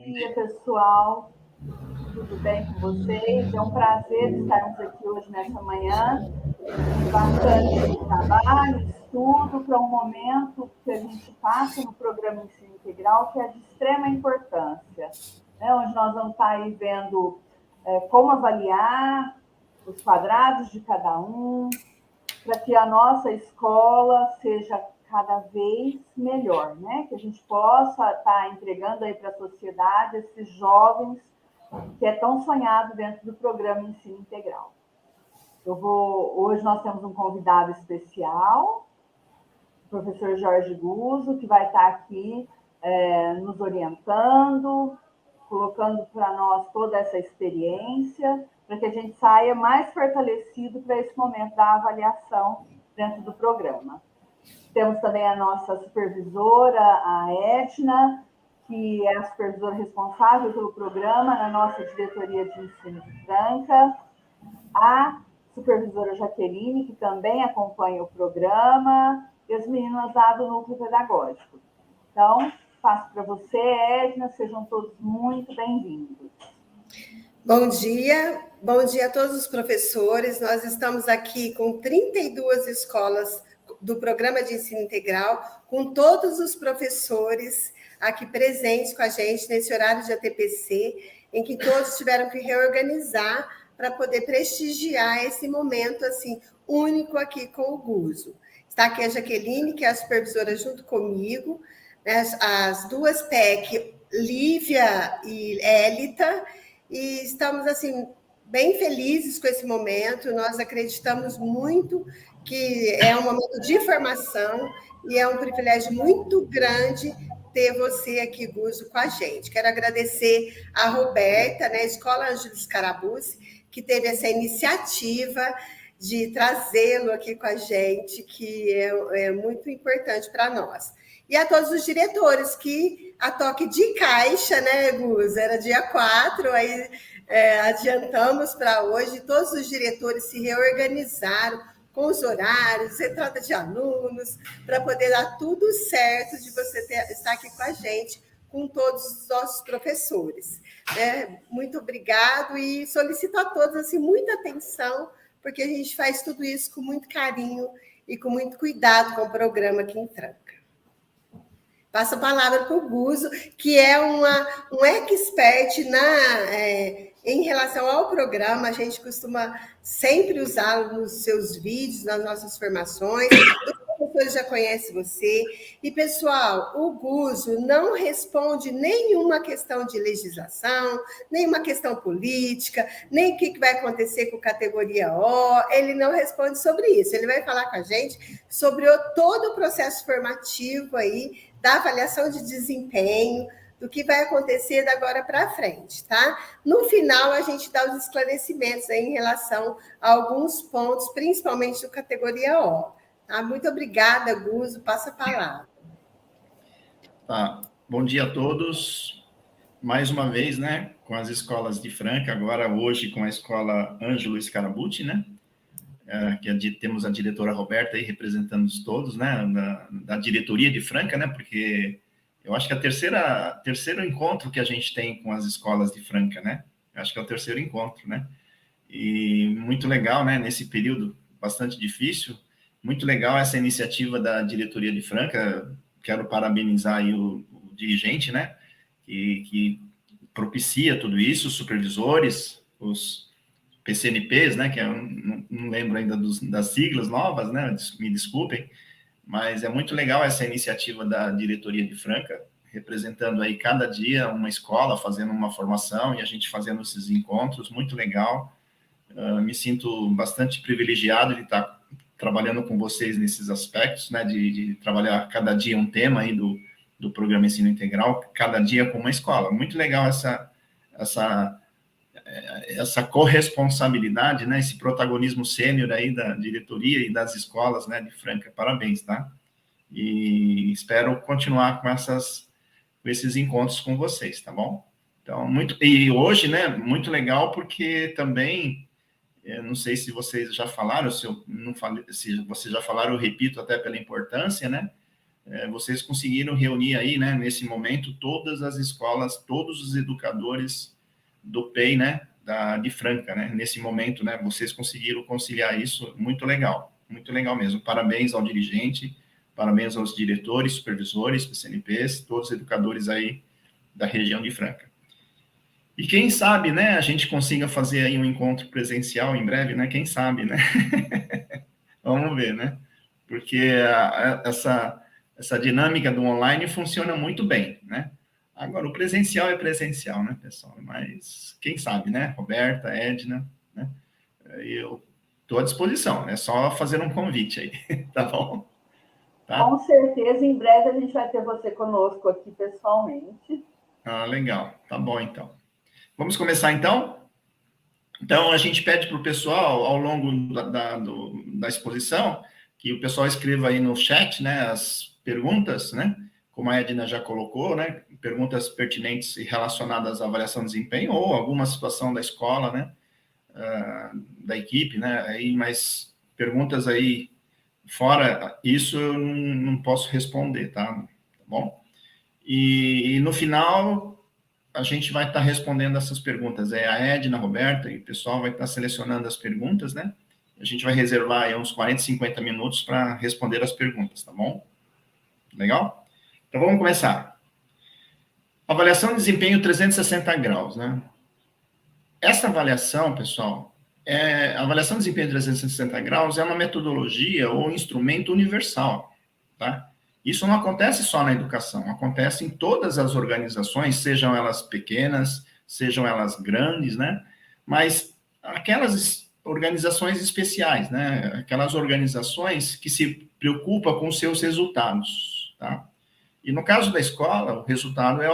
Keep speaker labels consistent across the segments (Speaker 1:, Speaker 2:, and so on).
Speaker 1: dia, pessoal. Tudo bem com vocês? É um prazer estarmos aqui hoje nessa manhã. Bastante trabalho, estudo para um momento que a gente passa no programa Ensino Integral, que é de extrema importância, né? Onde nós vamos estar aí vendo como avaliar os quadrados de cada um, para que a nossa escola seja cada vez melhor, né? Que a gente possa estar entregando aí para a sociedade esses jovens que é tão sonhado dentro do programa Ensino Integral. Hoje nós temos um convidado especial, o professor Jorge Guzzo, que vai estar aqui nos orientando, colocando para nós toda essa experiência, para que a gente saia mais fortalecido para esse momento da avaliação dentro do programa. Temos também a nossa supervisora, a Edna, que é a supervisora responsável pelo programa na nossa diretoria de ensino de Franca, a supervisora Jaqueline, que também acompanha o programa, e as meninas lá do Núcleo Pedagógico. Então, passo para você, Edna, sejam todos muito bem-vindos.
Speaker 2: Bom dia a todos os professores. Nós estamos aqui com 32 escolas do Programa de Ensino Integral, com todos os professores aqui presentes com a gente nesse horário de ATPC, em que todos tiveram que reorganizar para poder prestigiar esse momento assim único aqui com o Guzzo. Está aqui a Jaqueline, que é a supervisora junto comigo, né, as duas PEC, Lívia e Élita, e estamos assim bem felizes com esse momento. Nós acreditamos muito que é um momento de formação e é um privilégio muito grande ter você aqui, Guzzo, com a gente. Quero agradecer a Roberta, né, Escola Ângelo Scarabucci, que teve essa iniciativa de trazê-lo aqui com a gente, que é muito importante para nós. E a todos os diretores, que a toque de caixa, né, Guzzo? Era dia 4, aí adiantamos para hoje, todos os diretores se reorganizaram com os horários, entrada de alunos, para poder dar tudo certo de você estar aqui com a gente, com todos os nossos professores. Muito obrigado e solicito a todos assim, muita atenção, porque a gente faz tudo isso com muito carinho e com muito cuidado com o programa aqui em Franca. Passo a palavra para o Guzzo, que é um expert em relação ao programa. A gente costuma sempre usá-lo nos seus vídeos, nas nossas formações. Os professores já conhecem você. E, pessoal, o Guzzo não responde nenhuma questão de legislação, nenhuma questão política, nem o que vai acontecer com categoria O. Ele não responde sobre isso. Ele vai falar com a gente sobre todo o processo formativo aí, da avaliação de desempenho, do que vai acontecer da agora para frente, tá? No final, a gente dá os esclarecimentos aí em relação a alguns pontos, principalmente do categoria O. Tá? Muito obrigada, Guzzo. Passa a palavra.
Speaker 3: Tá. Bom dia a todos. Mais uma vez, né, com as escolas de Franca, agora hoje com a Escola Ângelo Scarabucci, né? Temos a diretora Roberta aí representando todos, né, da diretoria de Franca, né, porque eu acho que terceiro encontro que a gente tem com as escolas de Franca, né, eu acho que é o terceiro encontro, né, e muito legal, né, nesse período bastante difícil, muito legal essa iniciativa da diretoria de Franca. Quero parabenizar aí o dirigente, né, que propicia tudo isso, os supervisores, os PCNPs, né, que eu não lembro ainda das siglas novas, né, me desculpem, mas é muito legal essa iniciativa da diretoria de Franca, representando aí cada dia uma escola, fazendo uma formação e a gente fazendo esses encontros, muito legal. Me sinto bastante privilegiado de estar trabalhando com vocês nesses aspectos, né, de trabalhar cada dia um tema aí do programa Ensino Integral, cada dia com uma escola. Muito legal essa corresponsabilidade, né, esse protagonismo sênior aí da diretoria e das escolas, né, de Franca. Parabéns, tá? E espero continuar com esses encontros com vocês, tá bom? Então, e hoje, né, muito legal, porque também, eu não sei se vocês já falaram, se vocês já falaram, eu repito até pela importância, né, vocês conseguiram reunir aí, né, nesse momento, todas as escolas, todos os educadores do PEI, né, de Franca, né, nesse momento, né, vocês conseguiram conciliar isso, muito legal mesmo. Parabéns ao dirigente, parabéns aos diretores, supervisores, PCNPs, todos os educadores aí da região de Franca. E quem sabe, né, a gente consiga fazer aí um encontro presencial em breve, né, quem sabe, né? Vamos ver, né? Porque essa dinâmica do online funciona muito bem, né? Agora, o presencial é presencial, né, pessoal? Mas quem sabe, né? Roberta, Edna, né? Eu estou à disposição, é só fazer um convite aí, tá bom? Tá?
Speaker 1: Com certeza, em breve a gente vai ter você conosco aqui pessoalmente.
Speaker 3: Ah, legal. Tá bom, então. Vamos começar, então? Então, a gente pede para o pessoal, ao longo da exposição, que o pessoal escreva aí no chat, né, as perguntas, né, como a Edna já colocou, né, perguntas pertinentes e relacionadas à avaliação de desempenho ou alguma situação da escola, né, da equipe, né, aí, mas perguntas aí fora isso eu não posso responder, tá bom? E no final a gente vai estar respondendo essas perguntas. A Edna, a Roberta e o pessoal vai estar selecionando as perguntas, né? A gente vai reservar aí uns 40, 50 minutos para responder as perguntas, tá bom? Legal? Então, vamos começar. Avaliação de desempenho 360 graus, né? Essa avaliação, pessoal, a avaliação de desempenho 360 graus é uma metodologia ou instrumento universal, tá? Isso não acontece só na educação, acontece em todas as organizações, sejam elas pequenas, sejam elas grandes, né? Mas aquelas organizações especiais, né? Aquelas organizações que se preocupam com os seus resultados, tá? E no caso da escola, o resultado é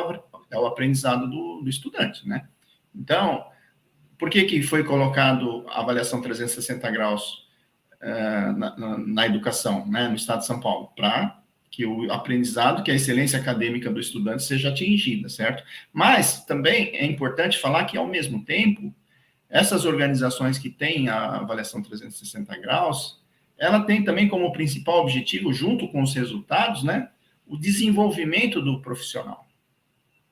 Speaker 3: o aprendizado do estudante, né? Então, por que foi colocado a avaliação 360 graus na educação, né? No estado de São Paulo? Para que o aprendizado, que a excelência acadêmica do estudante seja atingida, certo? Mas também é importante falar que, ao mesmo tempo, essas organizações que têm a avaliação 360 graus, ela tem também como principal objetivo, junto com os resultados, né, o desenvolvimento do profissional,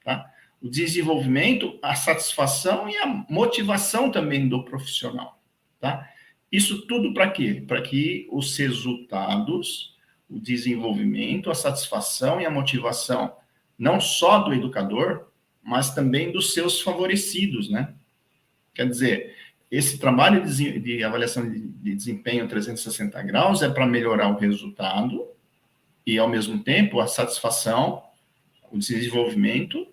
Speaker 3: tá? O desenvolvimento, a satisfação e a motivação também do profissional, tá? Isso tudo para quê? Para que os resultados, o desenvolvimento, a satisfação e a motivação, não só do educador, mas também dos seus favorecidos, né? Quer dizer, esse trabalho de avaliação de desempenho 360 graus é para melhorar o resultado e, ao mesmo tempo, a satisfação, o desenvolvimento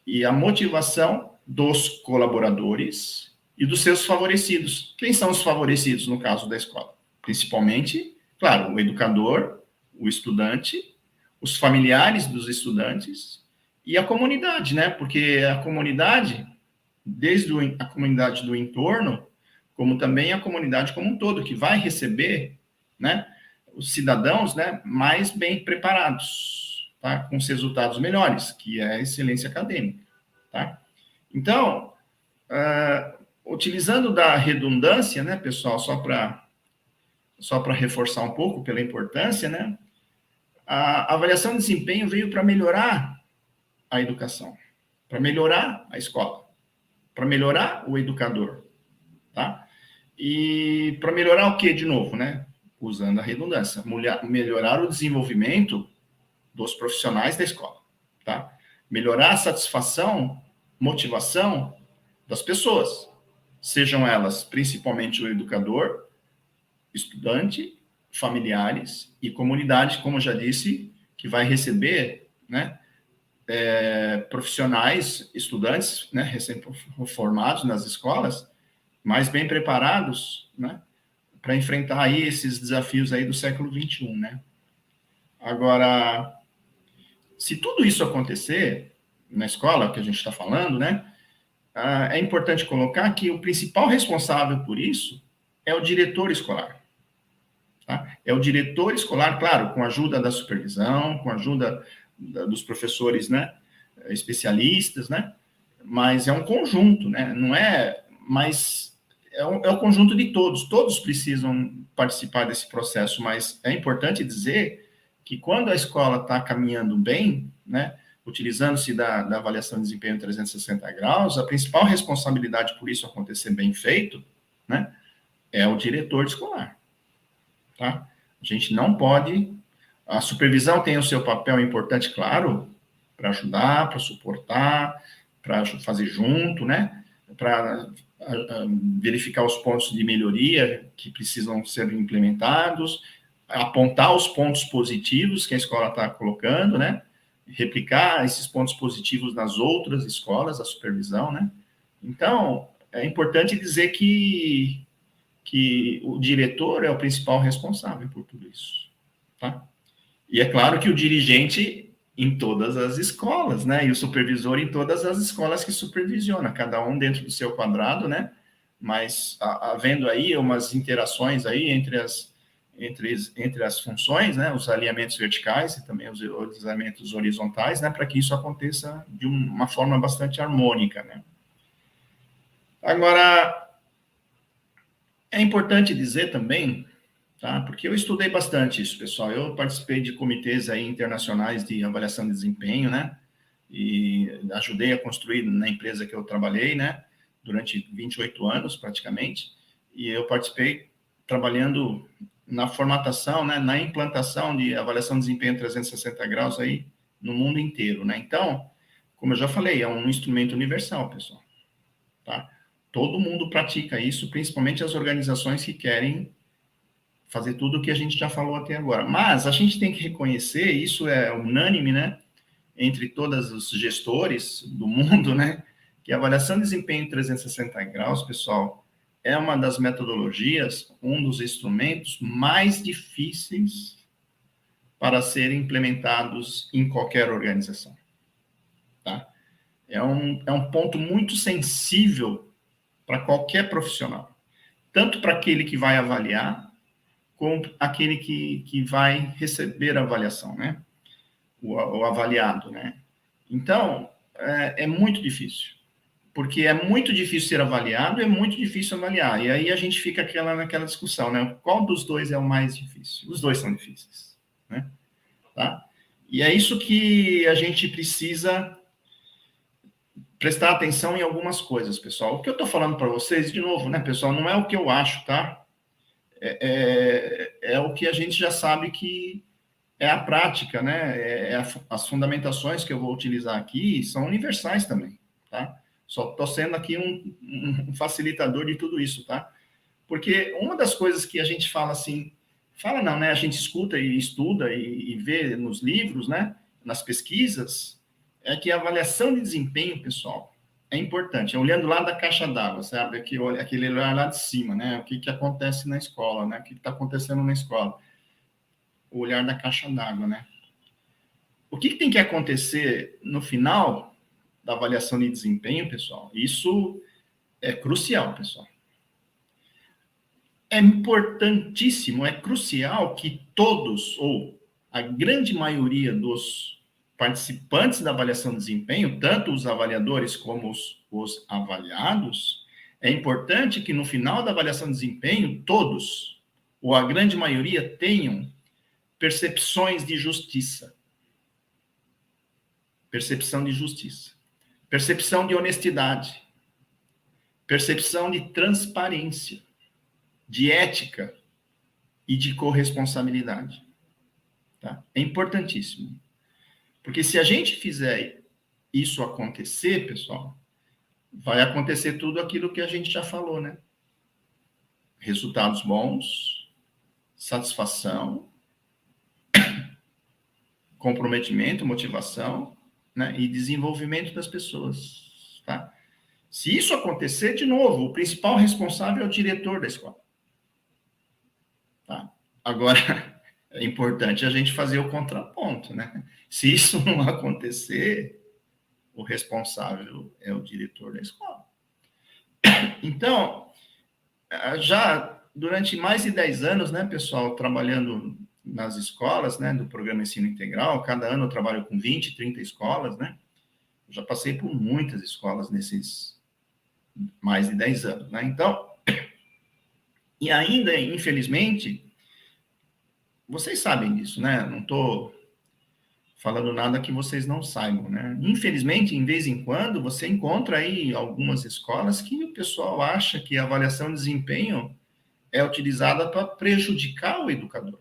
Speaker 3: e a motivação dos colaboradores e dos seus favorecidos. Quem são os favorecidos no caso da escola? Principalmente, claro, o educador, o estudante, os familiares dos estudantes e a comunidade, né? Porque a comunidade, desde a comunidade do entorno, como também a comunidade como um todo, que vai receber, né, os cidadãos, né, mais bem preparados, tá? Com os resultados melhores, que é a excelência acadêmica, tá? Então, utilizando da redundância, né, pessoal, só para reforçar um pouco pela importância, né, a avaliação de desempenho veio para melhorar a educação, para melhorar a escola, para melhorar o educador, tá? E para melhorar o quê, de novo, né? Usando a redundância, melhorar o desenvolvimento dos profissionais da escola, tá? Melhorar a satisfação, motivação das pessoas, sejam elas principalmente o educador, estudante, familiares e comunidade, como já disse, que vai receber, né, profissionais, estudantes, né, recém-formados nas escolas, mais bem preparados, né, para enfrentar aí esses desafios aí do século XXI, né? Agora, se tudo isso acontecer na escola, que a gente está falando, né, é importante colocar que o principal responsável por isso é o diretor escolar. Tá? É o diretor escolar, claro, com a ajuda da supervisão, com a ajuda dos professores, né, especialistas, né, mas é um conjunto, né, não é, mas é o conjunto de todos precisam participar desse processo, mas é importante dizer que quando a escola está caminhando bem, né, utilizando-se da avaliação de desempenho 360 graus, a principal responsabilidade por isso acontecer bem feito, né, é o diretor escolar, tá? A gente não pode... A supervisão tem o seu papel importante, claro, para ajudar, para suportar, para fazer junto, né, para verificar os pontos de melhoria que precisam ser implementados, apontar os pontos positivos que a escola está colocando, né, replicar esses pontos positivos nas outras escolas, a supervisão, né. Então, é importante dizer que o diretor é o principal responsável por tudo isso, tá? E é claro que o dirigente em todas as escolas, né, e o supervisor em todas as escolas que supervisiona, cada um dentro do seu quadrado, né, mas havendo aí umas interações aí entre as funções, né, os alinhamentos verticais e também os alinhamentos horizontais, né, para que isso aconteça de uma forma bastante harmônica, né. Agora, é importante dizer também, tá, porque eu estudei bastante isso, pessoal, eu participei de comitês aí internacionais de avaliação de desempenho, né, e ajudei a construir na empresa que eu trabalhei, né, durante 28 anos, praticamente, e eu participei trabalhando na formatação, né, na implantação de avaliação de desempenho 360 graus aí no mundo inteiro, né. Então, como eu já falei, é um instrumento universal, pessoal, tá? Todo mundo pratica isso, principalmente as organizações que querem fazer tudo o que a gente já falou até agora. Mas a gente tem que reconhecer, isso é unânime, né, entre todos os gestores do mundo, né, que a avaliação de desempenho 360 graus, pessoal, é uma das metodologias, um dos instrumentos mais difíceis para serem implementados em qualquer organização, tá? É um ponto muito sensível para qualquer profissional, tanto para aquele que vai avaliar, como aquele que vai receber a avaliação, né? O avaliado, né? Então, é muito difícil, porque é muito difícil ser avaliado e é muito difícil avaliar, e aí a gente fica naquela discussão, né? Qual dos dois é o mais difícil? Os dois são difíceis, né? Tá? E é isso que a gente precisa prestar atenção em algumas coisas, pessoal. O que eu estou falando para vocês, de novo, né, pessoal, não é o que eu acho, tá? É o que a gente já sabe que é a prática, né? As fundamentações que eu vou utilizar aqui são universais também, tá? Só estou sendo aqui um facilitador de tudo isso, tá? Porque uma das coisas que a gente fala assim, fala não, né? A gente escuta e estuda e vê nos livros, né? Nas pesquisas, é que a avaliação de desempenho, pessoal, é importante. Olhando lá da caixa d'água, sabe? Aquele olhar lá de cima, né? O que acontece na escola, né? O que está acontecendo na escola? O olhar da caixa d'água, né? O que tem que acontecer no final da avaliação de desempenho, pessoal? Isso é crucial, pessoal. É importantíssimo, é crucial que todos, ou a grande maioria dos participantes da avaliação de desempenho, tanto os avaliadores como os avaliados, é importante que no final da avaliação de desempenho, todos, ou a grande maioria, tenham percepções de justiça. Percepção de justiça. Percepção de honestidade. Percepção de transparência, de ética e de corresponsabilidade. Tá? É importantíssimo. Porque se a gente fizer isso acontecer, pessoal, vai acontecer tudo aquilo que a gente já falou, né? Resultados bons, satisfação, comprometimento, motivação, né? E desenvolvimento das pessoas, tá? Se isso acontecer, de novo, o principal responsável é o diretor da escola. Tá? Agora, é importante a gente fazer o contraponto, né? Se isso não acontecer, o responsável é o diretor da escola. Então, já durante mais de 10 anos, né, pessoal, trabalhando nas escolas, né, do programa Ensino Integral, cada ano eu trabalho com 20, 30 escolas, né? Eu já passei por muitas escolas nesses mais de 10 anos, né? Então, e ainda, infelizmente, vocês sabem disso, né? Não estou falando nada que vocês não saibam, né? Infelizmente, em vez em quando, você encontra aí algumas escolas que o pessoal acha que a avaliação de desempenho é utilizada para prejudicar o educador.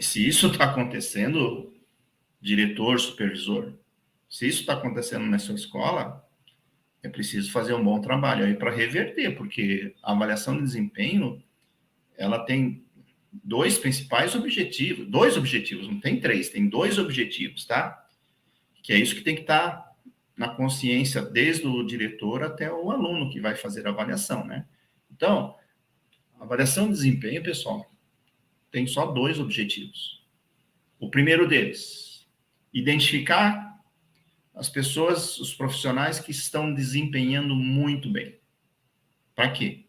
Speaker 3: Se isso está acontecendo, diretor, supervisor, se isso está acontecendo na sua escola, é preciso fazer um bom trabalho aí para reverter, porque a avaliação de desempenho, ela tem dois objetivos, não tem três, tem dois objetivos, tá? Que é isso que tem que estar na consciência, desde o diretor até o aluno que vai fazer a avaliação, né? Então, a avaliação de desempenho, pessoal, tem só dois objetivos. O primeiro deles, identificar as pessoas, os profissionais que estão desempenhando muito bem. Para quê?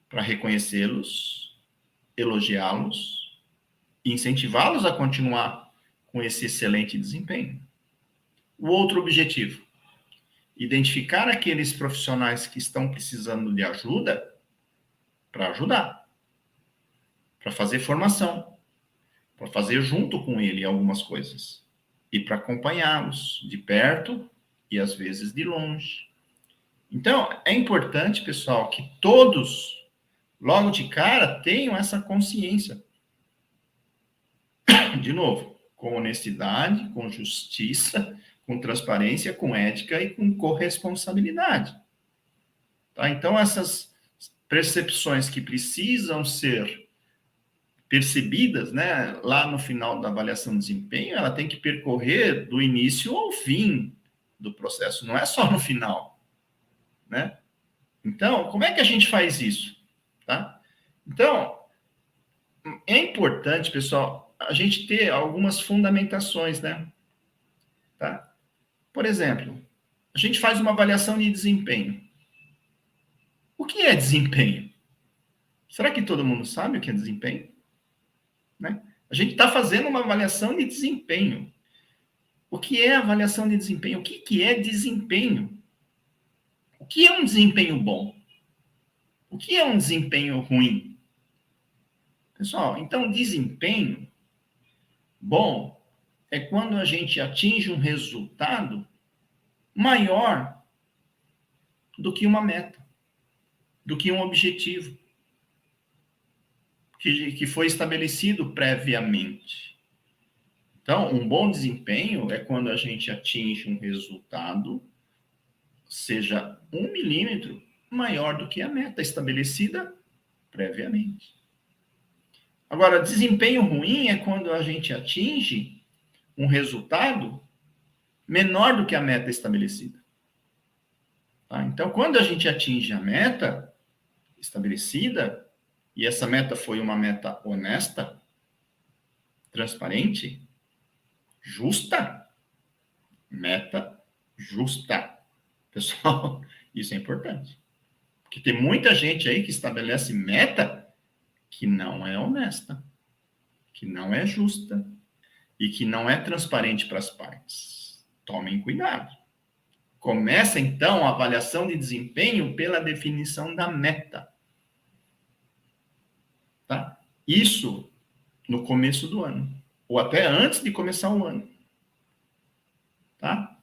Speaker 3: Para reconhecê-los, elogiá-los e incentivá-los a continuar com esse excelente desempenho. O outro objetivo, identificar aqueles profissionais que estão precisando de ajuda para ajudar, para fazer formação, para fazer junto com ele algumas coisas e para acompanhá-los de perto e às vezes de longe. Então, é importante, pessoal, que todos, logo de cara, tenham essa consciência. De novo, com honestidade, com justiça, com transparência, com ética e com corresponsabilidade. Tá? Então, essas percepções que precisam ser percebidas, né, lá no final da avaliação de desempenho, ela tem que percorrer do início ao fim do processo, não é só no final, né? Então, como é que a gente faz isso? Tá? Então, é importante, pessoal, a gente ter algumas fundamentações, né? Tá? Por exemplo, a gente faz uma avaliação de desempenho. O que é desempenho? Será que todo mundo sabe o que é desempenho? Né? A gente está fazendo uma avaliação de desempenho. O que é avaliação de desempenho? O que é desempenho? O que é um desempenho bom? O que é um desempenho ruim? Pessoal, então desempenho bom é quando a gente atinge um resultado maior do que uma meta, do que um objetivo que foi estabelecido previamente. Então, um bom desempenho é quando a gente atinge um resultado, seja 1 milímetro maior do que a meta estabelecida previamente. Agora, desempenho ruim é quando a gente atinge um resultado menor do que a meta estabelecida. Tá? Então, quando a gente atinge a meta estabelecida, e essa meta foi uma meta honesta, transparente, justa, meta justa. Pessoal, isso é importante. Porque tem muita gente aí que estabelece meta que não é honesta, que não é justa e que não é transparente para as partes. Tomem cuidado. Começa, então, a avaliação de desempenho pela definição da meta. Tá? Isso no começo do ano, ou até antes de começar o ano. Tá?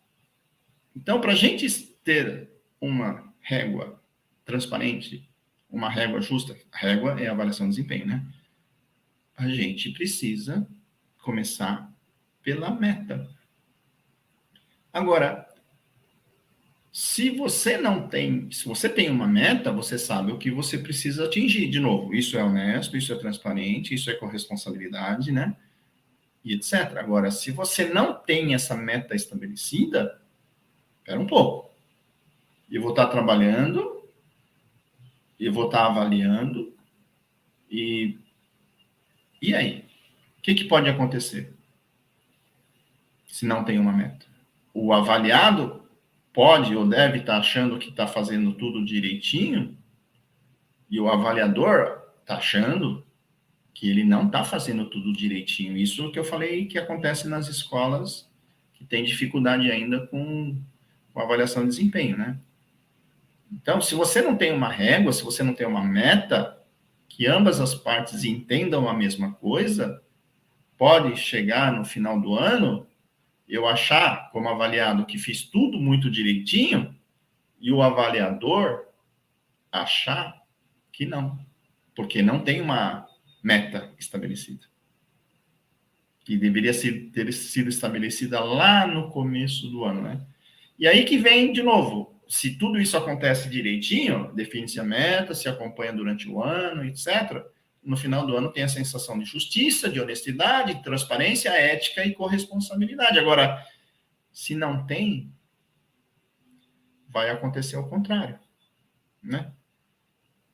Speaker 3: Então, para a gente ter uma régua transparente, uma régua justa, a régua é a avaliação de desempenho, né? A gente precisa começar pela meta. Agora, se você tem uma meta, você sabe o que você precisa atingir. De novo, isso é honesto, isso é transparente, isso é corresponsabilidade, né? E etc. Agora, se você não tem essa meta estabelecida, espera um pouco. Eu vou estar trabalhando, eu vou estar avaliando, e aí? O que pode acontecer se não tem uma meta? O avaliado pode ou deve estar achando que está fazendo tudo direitinho, e o avaliador está achando que ele não está fazendo tudo direitinho. Isso que eu falei que acontece nas escolas que têm dificuldade ainda com avaliação de desempenho, né? Então, se você não tem uma régua, se você não tem uma meta, que ambas as partes entendam a mesma coisa, pode chegar no final do ano, eu achar, como avaliado, que fiz tudo muito direitinho, e o avaliador achar que não, porque não tem uma meta estabelecida, que deveria ter sido estabelecida lá no começo do ano, né? E aí que vem, de novo, se tudo isso acontece direitinho, define-se a meta, se acompanha durante o ano, etc., no final do ano tem a sensação de justiça, de honestidade, de transparência, ética e corresponsabilidade. Agora, se não tem, vai acontecer o contrário, né?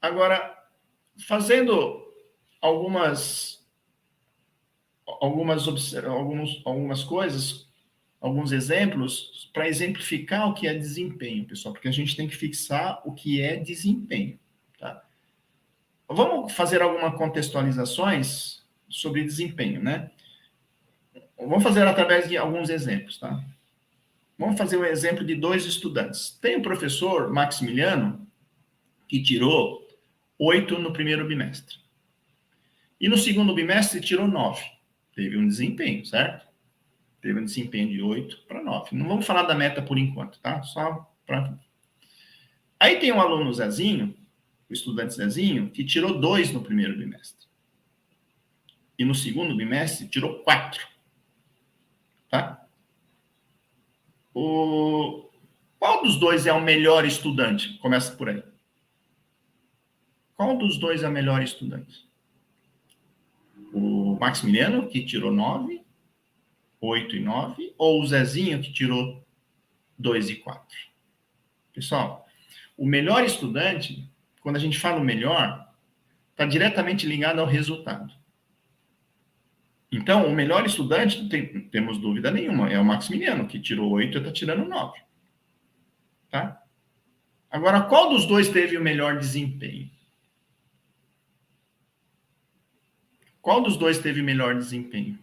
Speaker 3: Agora, fazendo algumas coisas, alguns exemplos, para exemplificar o que é desempenho, pessoal, porque a gente tem que fixar o que é desempenho, tá? Vamos fazer algumas contextualizações sobre desempenho, né? Vamos fazer através de alguns exemplos, tá? Vamos fazer um exemplo de 2 estudantes. Tem um professor, Maximiliano, que tirou 8 no primeiro bimestre. E no segundo bimestre tirou 9. Teve um desempenho, certo? Teve um desempenho de 8 para 9. Não vamos falar da meta por enquanto, tá? Só para... Aí tem um aluno Zezinho, o estudante Zezinho, que tirou 2 no primeiro bimestre. E no segundo bimestre tirou 4. Tá? Qual dos dois é o melhor estudante? Começa por aí. Qual dos dois é o melhor estudante? O Maximiliano, que tirou 9, 8 e 9, ou o Zezinho, que tirou 2 e 4? Pessoal, o melhor estudante, quando a gente fala o melhor, está diretamente ligado ao resultado. Então, o melhor estudante, temos dúvida nenhuma, é o Maximiliano, que tirou 8 e está tirando 9. Tá? Agora, qual dos dois teve o melhor desempenho? Qual dos dois teve melhor desempenho?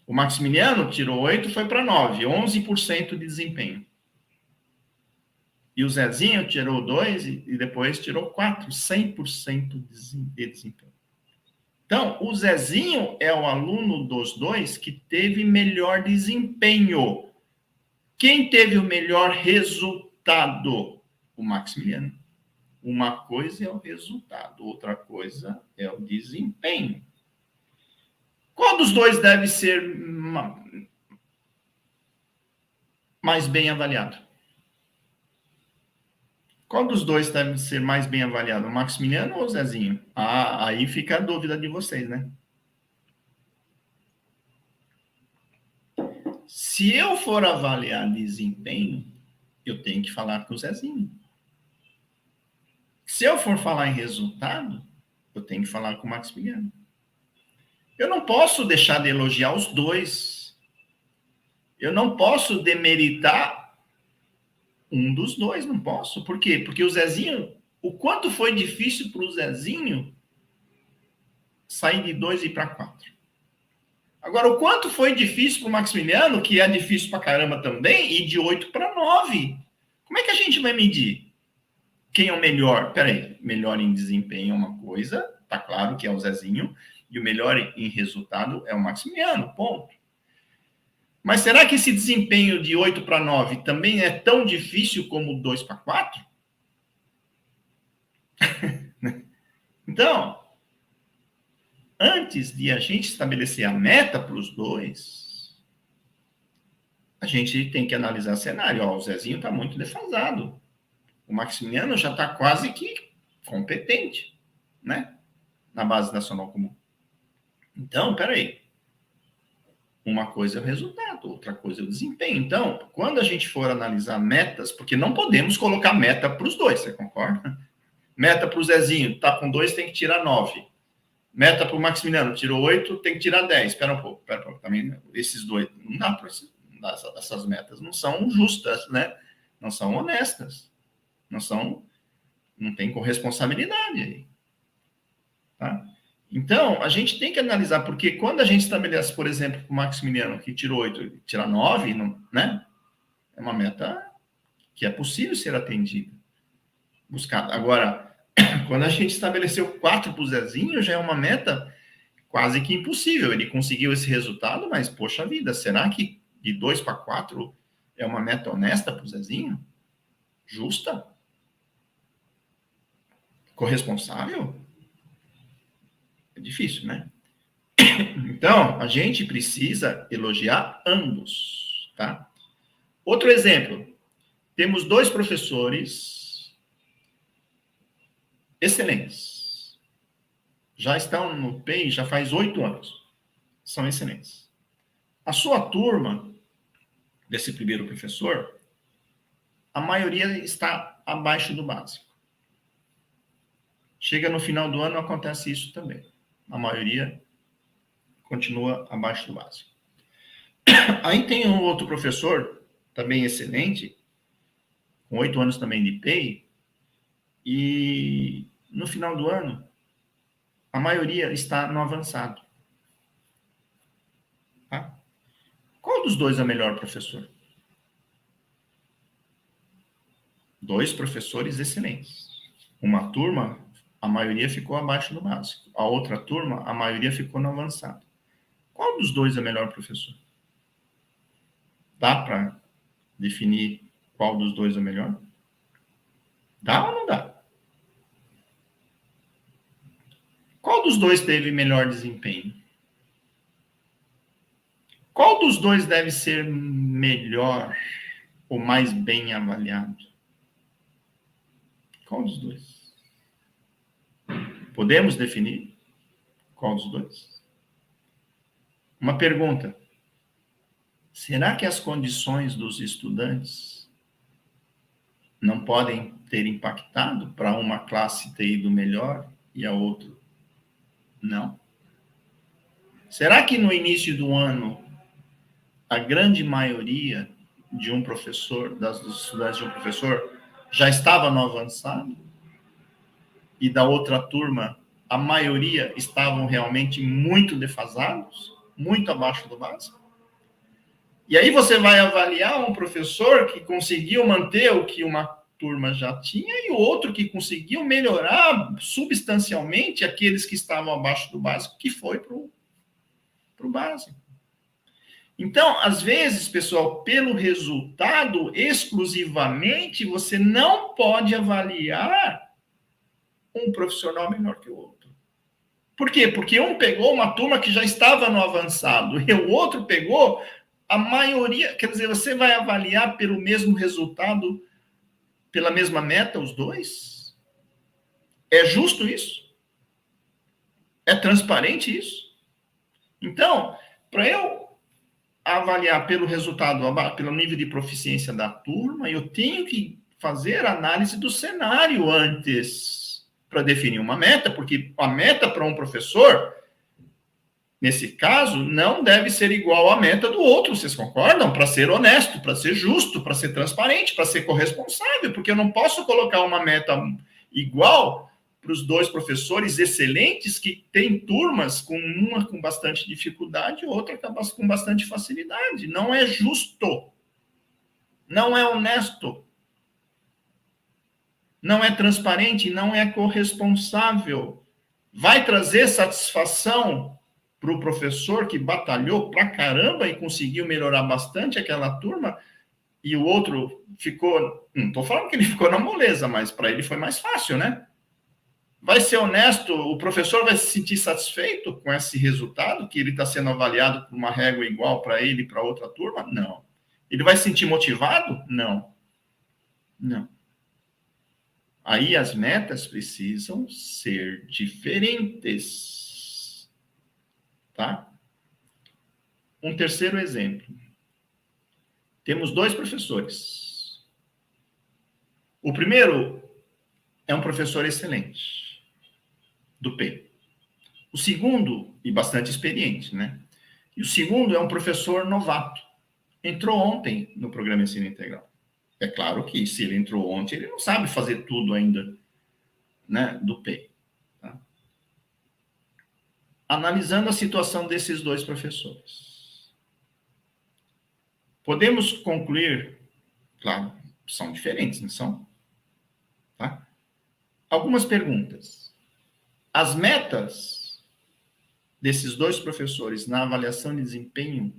Speaker 3: O Maximiliano tirou 8 e foi para 9, 11% de desempenho. E o Zezinho tirou 2 e depois tirou 4, 100% de desempenho. Então, o Zezinho é o aluno dos dois que teve melhor desempenho. Quem teve o melhor resultado? O Maximiliano. Uma coisa é o resultado, outra coisa é o desempenho. Qual dos dois deve ser mais bem avaliado? Qual dos dois deve ser mais bem avaliado? O Maximiliano ou o Zezinho? Ah, aí fica a dúvida de vocês, né? Se eu for avaliar desempenho, eu tenho que falar com o Zezinho. Se eu for falar em resultado, eu tenho que falar com o Maximiliano. Eu não posso deixar de elogiar os dois. Eu não posso demeritar um dos dois, não posso. Por quê? Porque o Zezinho, o quanto foi difícil para o Zezinho sair de 2 e ir para 4. Agora, o quanto foi difícil para o Maximiliano, que é difícil para caramba também, ir de 8 para 9. Como é que a gente vai medir? Quem é o melhor? Peraí, melhor em desempenho é uma coisa, tá claro que é o Zezinho, e o melhor em resultado é o Maximiliano, ponto. Mas será que esse desempenho de 8 para 9 também é tão difícil como 2 para 4? Então, antes de a gente estabelecer a meta para os dois, a gente tem que analisar o cenário. Ó, o Zezinho está muito defasado. O Maximiliano já está quase que competente, né? Na base nacional comum. Então, peraí. Uma coisa é o resultado, outra coisa é o desempenho. Então, quando a gente for analisar metas, porque não podemos colocar meta para os dois, você concorda? Meta para o Zezinho, tá com 2, tem que tirar 9. Meta para o Maximiliano, tirou 8, tem que tirar 10. Espera um pouco. Também esses dois, não dá para... Essas metas não são justas, né? Não são honestas. Não tem corresponsabilidade aí. Tá? Então, a gente tem que analisar, porque quando a gente estabelece, por exemplo, o Maximiliano, que tirou 8, tira 9, né? É uma meta que é possível ser atendida, buscada. Agora, Quando a gente estabeleceu 4 para o Zezinho, já é uma meta quase que impossível. Ele conseguiu esse resultado, mas, poxa vida, será que de 2 para 4 é uma meta honesta para o Zezinho? Justa? Corresponsável? É difícil, né? Então, a gente precisa elogiar ambos, tá? Outro exemplo. Temos 2 professores excelentes. Já estão no PEI já faz 8 anos. São excelentes. A sua turma, desse primeiro professor, a maioria está abaixo do básico. Chega no final do ano, acontece isso também. A maioria continua abaixo do básico. Aí tem um outro professor, também excelente, com 8 anos também de PEI, e no final do ano, a maioria está no avançado. Tá? Qual dos dois é o melhor professor? 2 professores excelentes. Uma turma, a maioria ficou abaixo do básico. A outra turma, a maioria ficou no avançado. Qual dos dois é o melhor professor? Dá para definir qual dos dois é o melhor? Dá ou não dá? Qual dos dois teve melhor desempenho? Qual dos dois deve ser melhor ou mais bem avaliado? Qual dos dois? Podemos definir qual dos dois? Uma pergunta. Será que as condições dos estudantes não podem ter impactado para uma classe ter ido melhor e a outra não? Será que no início do ano a grande maioria de um professor, dos estudantes de um professor, já estava no avançado? E da outra turma, a maioria estavam realmente muito defasados, muito abaixo do básico? E aí você vai avaliar um professor que conseguiu manter o que uma turma já tinha e o outro que conseguiu melhorar substancialmente aqueles que estavam abaixo do básico, que foi para o básico. Então, às vezes, pessoal, pelo resultado exclusivamente, você não pode avaliar um profissional melhor que o outro. Por quê? Porque um pegou uma turma que já estava no avançado e o outro pegou a maioria. Quer dizer, você vai avaliar pelo mesmo resultado, pela mesma meta, os dois? É justo isso? É transparente isso? Então, para eu avaliar pelo resultado, pelo nível de proficiência da turma, eu tenho que fazer análise do cenário antes para definir uma meta, porque a meta para um professor, nesse caso, não deve ser igual à meta do outro, vocês concordam? Para ser honesto, para ser justo, para ser transparente, para ser corresponsável, porque eu não posso colocar uma meta igual para os 2 professores excelentes que têm turmas com uma com bastante dificuldade e outra com bastante facilidade. Não é justo. Não é honesto. Não é transparente, não é corresponsável. Vai trazer satisfação para o professor que batalhou pra caramba e conseguiu melhorar bastante aquela turma e o outro ficou... Não estou falando que ele ficou na moleza, mas para ele foi mais fácil, né? Vai ser honesto, o professor vai se sentir satisfeito com esse resultado, que ele está sendo avaliado por uma régua igual para ele e para outra turma? Não. Ele vai se sentir motivado? Não. Não. Aí as metas precisam ser diferentes. Tá? Um terceiro exemplo. Temos 2 professores. O primeiro é um professor excelente do P. O segundo, e bastante experiente, né? E o segundo é um professor novato. Entrou ontem no programa Ensino Integral. É claro que se ele entrou ontem, ele não sabe fazer tudo ainda, né, do P. Tá? Analisando a situação desses 2 professores, podemos concluir, claro, são diferentes, não são? Tá? algumas perguntas. As metas desses dois professores na avaliação de desempenho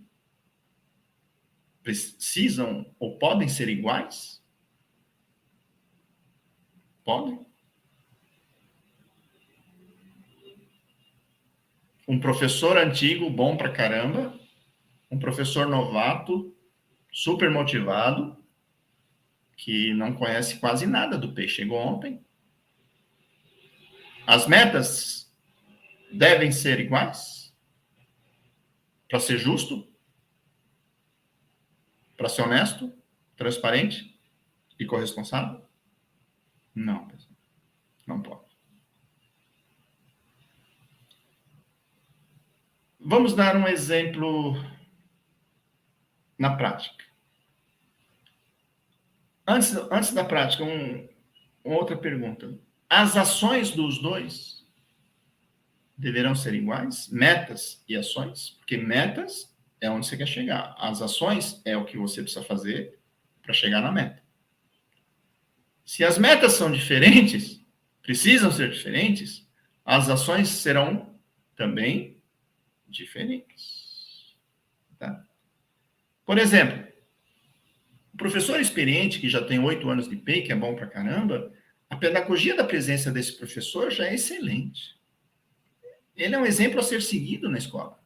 Speaker 3: precisam ou podem ser iguais? Podem? Um professor antigo, bom pra caramba, um professor novato, super motivado, que não conhece quase nada do peixe, chegou ontem. As metas devem ser iguais? Para ser justo? Para ser honesto? Transparente? E corresponsável? Não, pessoal. Não pode. Vamos dar um exemplo na prática. Antes da prática, uma outra pergunta. As ações dos dois deverão ser iguais? Metas e ações? Porque metas é onde você quer chegar. As ações é o que você precisa fazer para chegar na meta. Se as metas são diferentes, precisam ser diferentes, as ações serão também diferentes. Tá? Por exemplo, o professor experiente, que já tem 8 anos de PEI, que é bom pra caramba, a pedagogia da presença desse professor já é excelente. Ele é um exemplo a ser seguido na escola.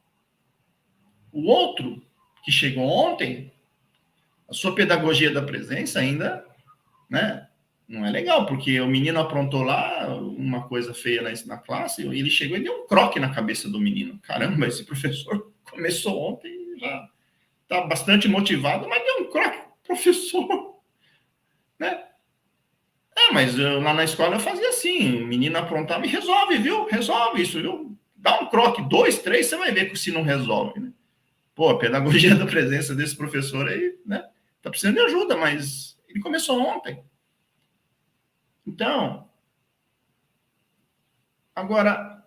Speaker 3: O outro, que chegou ontem, a sua pedagogia da presença ainda, né, não é legal, porque o menino aprontou lá uma coisa feia na classe, e ele chegou e deu um croque na cabeça do menino. Caramba, esse professor começou ontem e já está bastante motivado, mas deu um croque. Professor, né? Mas lá na escola eu fazia assim, o menino aprontava e resolve, viu? Resolve isso, viu? Dá um croque, 2, 3, você vai ver que se não resolve, né? Pô, a pedagogia da presença desse professor aí, né? Tá precisando de ajuda, mas ele começou ontem. Então, agora,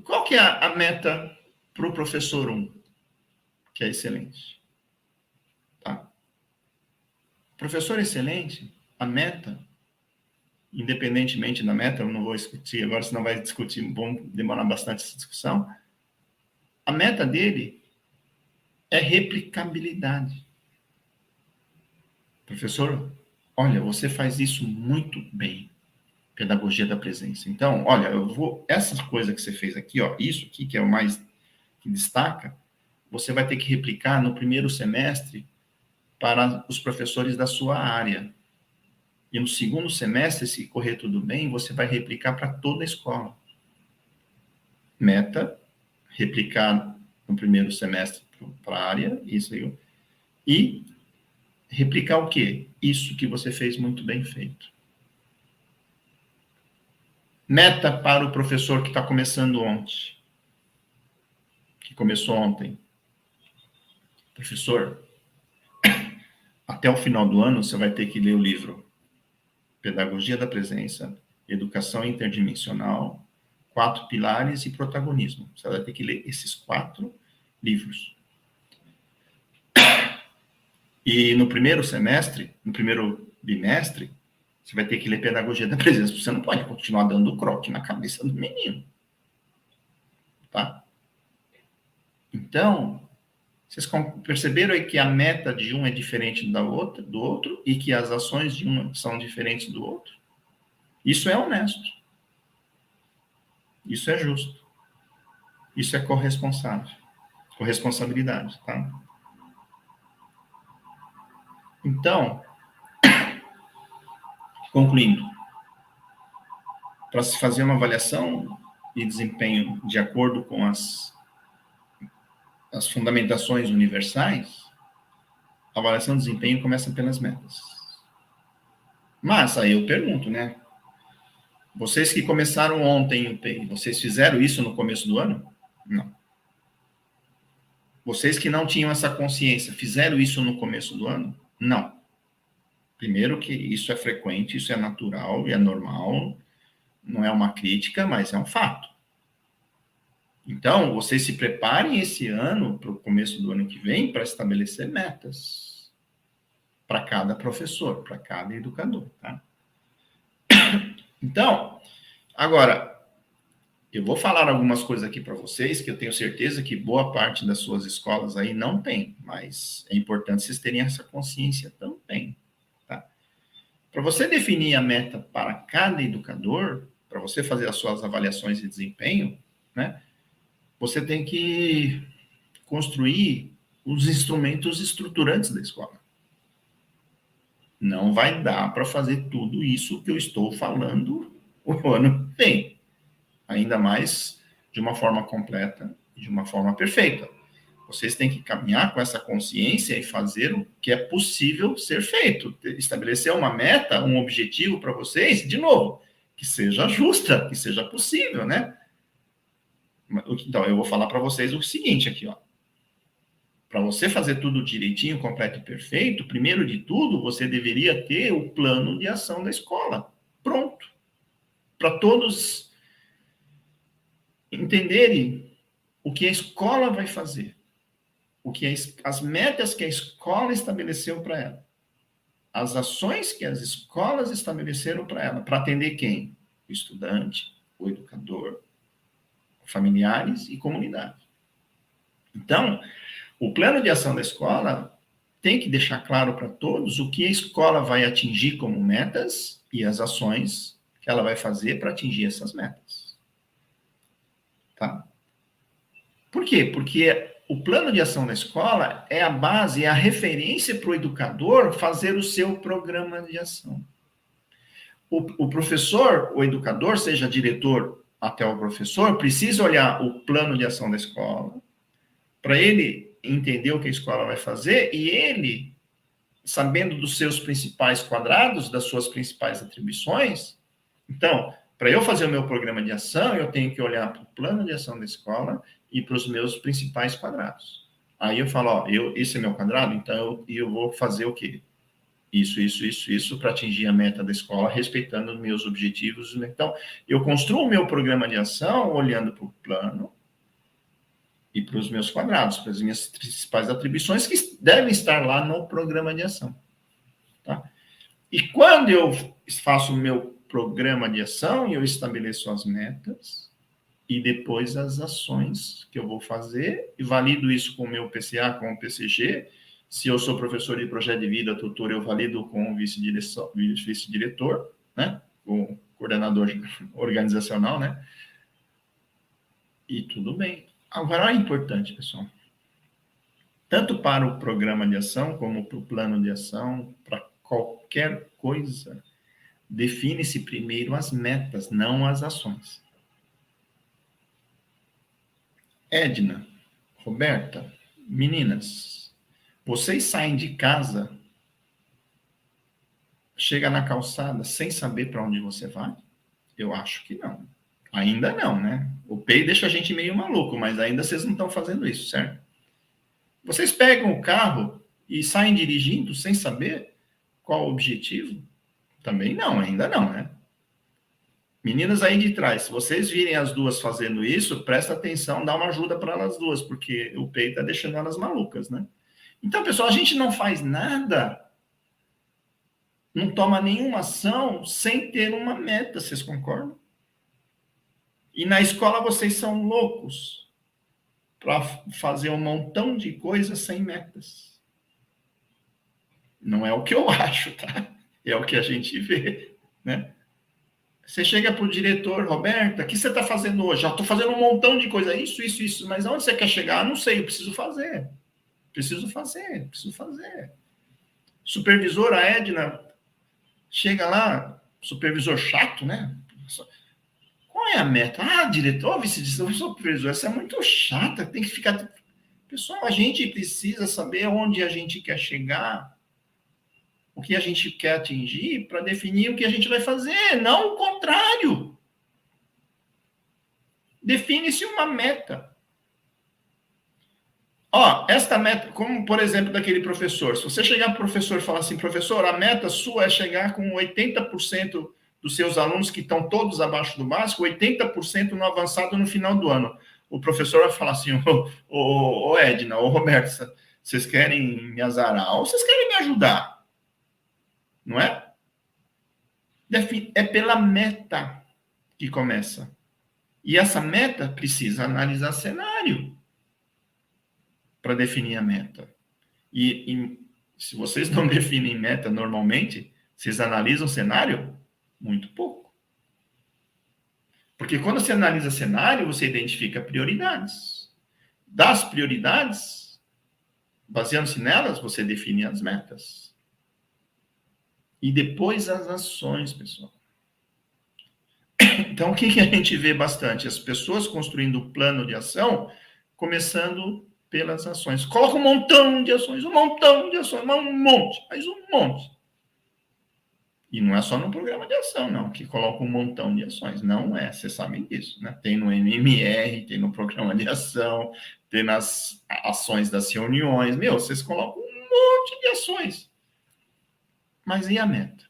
Speaker 3: qual que é a meta para o professor 1, que é excelente? Tá? Professor excelente, a meta, independentemente da meta, eu não vou discutir agora, senão vai discutir, vão demorar bastante essa discussão. A meta dele é replicabilidade. Professor, olha, você faz isso muito bem. Pedagogia da presença. Então, olha, essa coisa que você fez aqui, ó, isso aqui que é o mais que destaca, você vai ter que replicar no primeiro semestre para os professores da sua área. E no segundo semestre, se correr tudo bem, você vai replicar para toda a escola. Meta, replicar no primeiro semestre para a área, isso aí. E replicar o quê? Isso que você fez muito bem feito. Meta para o professor que está começando ontem. Que começou ontem. Professor, até o final do ano você vai ter que ler o livro Pedagogia da Presença, Educação Interdimensional, 4 Pilares e Protagonismo. Você vai ter que ler esses 4 livros. E no primeiro semestre, no primeiro bimestre, você vai ter que ler Pedagogia da Presença. Você não pode continuar dando croque na cabeça do menino. Tá? Então, vocês perceberam aí que a meta de um é diferente do outro e que as ações de um são diferentes do outro? Isso é honesto. Isso é justo. Isso é corresponsável. Corresponsabilidade, tá? Então, concluindo, para se fazer uma avaliação de desempenho de acordo com as fundamentações universais, a avaliação de desempenho começa pelas metas. Mas aí eu pergunto, né? Vocês que começaram ontem o PEI, vocês fizeram isso no começo do ano? Não. Vocês que não tinham essa consciência, fizeram isso no começo do ano? Não. Primeiro que isso é frequente, isso é natural e é normal, não é uma crítica, mas é um fato. Então, vocês se preparem esse ano, para o começo do ano que vem, para estabelecer metas para cada professor, para cada educador, tá? Então, agora, eu vou falar algumas coisas aqui para vocês que eu tenho certeza que boa parte das suas escolas aí não tem, mas é importante vocês terem essa consciência também, tá? Para você definir a meta para cada educador, para você fazer as suas avaliações de desempenho, né, você tem que construir os instrumentos estruturantes da escola. Não vai dar para fazer tudo isso que eu estou falando o ano que vem. Ainda mais de uma forma completa, de uma forma perfeita. Vocês têm que caminhar com essa consciência e fazer o que é possível ser feito. Estabelecer uma meta, um objetivo para vocês, de novo, que seja justa, que seja possível, né? Então, eu vou falar para vocês o seguinte aqui, ó. Para você fazer tudo direitinho, completo e perfeito, primeiro de tudo, você deveria ter o plano de ação da escola. Pronto. Para todos entenderem o que a escola vai fazer, o que as metas que a escola estabeleceu para ela, as ações que as escolas estabeleceram para ela, para atender quem? O estudante, o educador, familiares e comunidade. Então, o plano de ação da escola tem que deixar claro para todos o que a escola vai atingir como metas e as ações que ela vai fazer para atingir essas metas. Tá? Por quê? Porque o plano de ação da escola é a base, é a referência para o educador fazer o seu programa de ação. O professor, o educador, seja diretor até o professor, precisa olhar o plano de ação da escola para ele entender o que a escola vai fazer e ele, sabendo dos seus principais quadrados, das suas principais atribuições, então, para eu fazer o meu programa de ação, eu tenho que olhar para o plano de ação da escola e para os meus principais quadrados. Aí eu falo, ó, esse é meu quadrado, então eu vou fazer o quê? Isso, para atingir a meta da escola, respeitando os meus objetivos. Então, eu construo o meu programa de ação olhando para o plano e para os meus quadrados, para as minhas principais atribuições que devem estar lá no programa de ação. Tá? E quando eu faço o meu programa de ação, eu estabeleço as metas e depois as ações que eu vou fazer e valido isso com o meu PCA, com o PCG. Se eu sou professor de projeto de vida, tutor, eu valido com o vice-diretor, né? Com o coordenador organizacional, né? E tudo bem. Agora, é importante, pessoal, tanto para o programa de ação, como para o plano de ação, para qualquer coisa, define-se primeiro as metas, não as ações. Edna, Roberta, meninas, vocês saem de casa, chega na calçada sem saber para onde você vai? Eu acho que não. Ainda não, né? O PEI deixa a gente meio maluco, mas ainda vocês não estão fazendo isso, certo? Vocês pegam o carro e saem dirigindo sem saber qual o objetivo? Também não, ainda não, né? Meninas aí de trás, se vocês virem as duas fazendo isso, presta atenção, dá uma ajuda para elas duas, porque o PEI está deixando elas malucas, né? Então, pessoal, a gente não faz nada, não toma nenhuma ação sem ter uma meta, vocês concordam? E na escola vocês são loucos para fazer um montão de coisas sem metas. Não é o que eu acho, tá? É o que a gente vê, né? Você chega para o diretor, Roberta, o que você está fazendo hoje? Já estou fazendo um montão de coisa, isso, mas aonde você quer chegar? Não sei, eu preciso fazer. Preciso fazer. Supervisora Edna, chega lá, supervisor chato, né? Qual é a meta? Ah, diretor, vice-diretor, supervisor, essa é muito chata, tem que ficar... Pessoal, a gente precisa saber onde a gente quer chegar, o que a gente quer atingir, para definir o que a gente vai fazer, não o contrário. Define-se uma meta. Ó, esta meta, como por exemplo daquele professor, se você chegar para o professor e falar assim, professor, a meta sua é chegar com 80% dos seus alunos que estão todos abaixo do básico, 80% no avançado no final do ano. O professor vai falar assim, ô Edna, ô Roberto, vocês querem me azarar ou vocês querem me ajudar? Não é? É pela meta que começa. E essa meta precisa analisar cenário para definir a meta. E se vocês não definem meta normalmente, vocês analisam cenário? Muito pouco. Porque quando você analisa cenário, você identifica prioridades. Das prioridades, baseando-se nelas, você define as metas. E depois as ações, pessoal. Então, o que a gente vê bastante? As pessoas construindo o plano de ação, começando pelas ações. Coloca um montão de ações, um monte, mas um monte. E não é só no programa de ação, não, que coloca um montão de ações. Não é, vocês sabem disso, né? Tem no MMR, tem no programa de ação, tem nas ações das reuniões. Vocês colocam um monte de ações. Mas e a meta?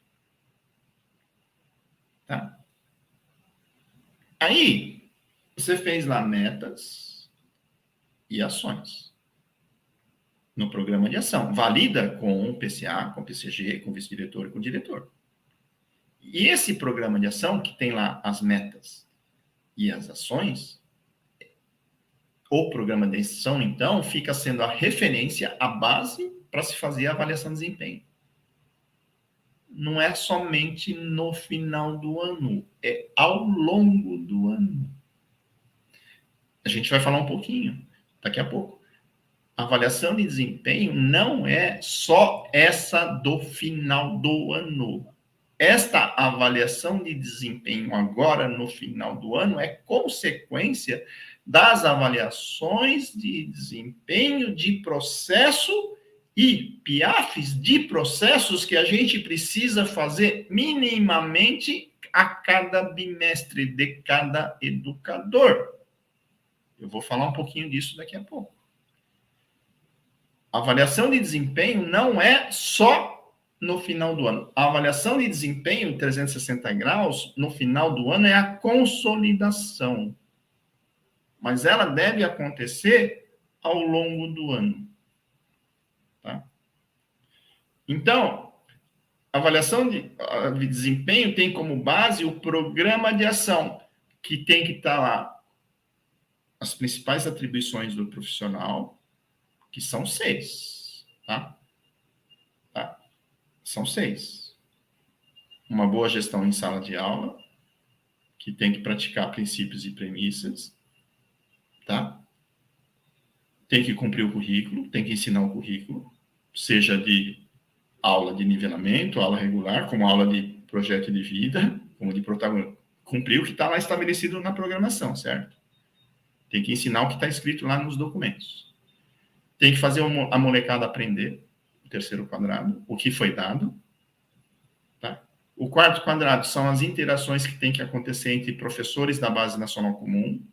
Speaker 3: Tá? Aí, você fez lá metas e ações no programa de ação. Valida com o PCA, com o PCG, com o vice-diretor e com o diretor. E esse programa de ação, que tem lá as metas e as ações, o programa de ação, então, fica sendo a referência, a base para se fazer a avaliação de desempenho. Não é somente no final do ano, é ao longo do ano. A gente vai falar um pouquinho daqui a pouco. A avaliação de desempenho não é só essa do final do ano. Esta avaliação de desempenho agora no final do ano é consequência das avaliações de desempenho de processo e PIAFs de processos que a gente precisa fazer minimamente a cada bimestre de cada educador. Eu vou falar um pouquinho disso daqui a pouco. A avaliação de desempenho não é só no final do ano. A avaliação de desempenho 360 graus no final do ano é a consolidação. Mas ela deve acontecer ao longo do ano. Tá? Então, a avaliação de desempenho tem como base o programa de ação, que tem que estar lá as principais atribuições do profissional, que são 6, tá? São 6. Uma boa gestão em sala de aula, que tem que praticar princípios e premissas, tá? Tem que cumprir o currículo, tem que ensinar o currículo, seja de aula de nivelamento, aula regular, como aula de projeto de vida, como de protagonismo. Cumprir o que está lá estabelecido na programação, certo? Tem que ensinar o que está escrito lá nos documentos. Tem que fazer a molecada aprender, o terceiro quadrado, o que foi dado. Tá? O quarto quadrado são as interações que tem que acontecer entre professores da Base Nacional Comum,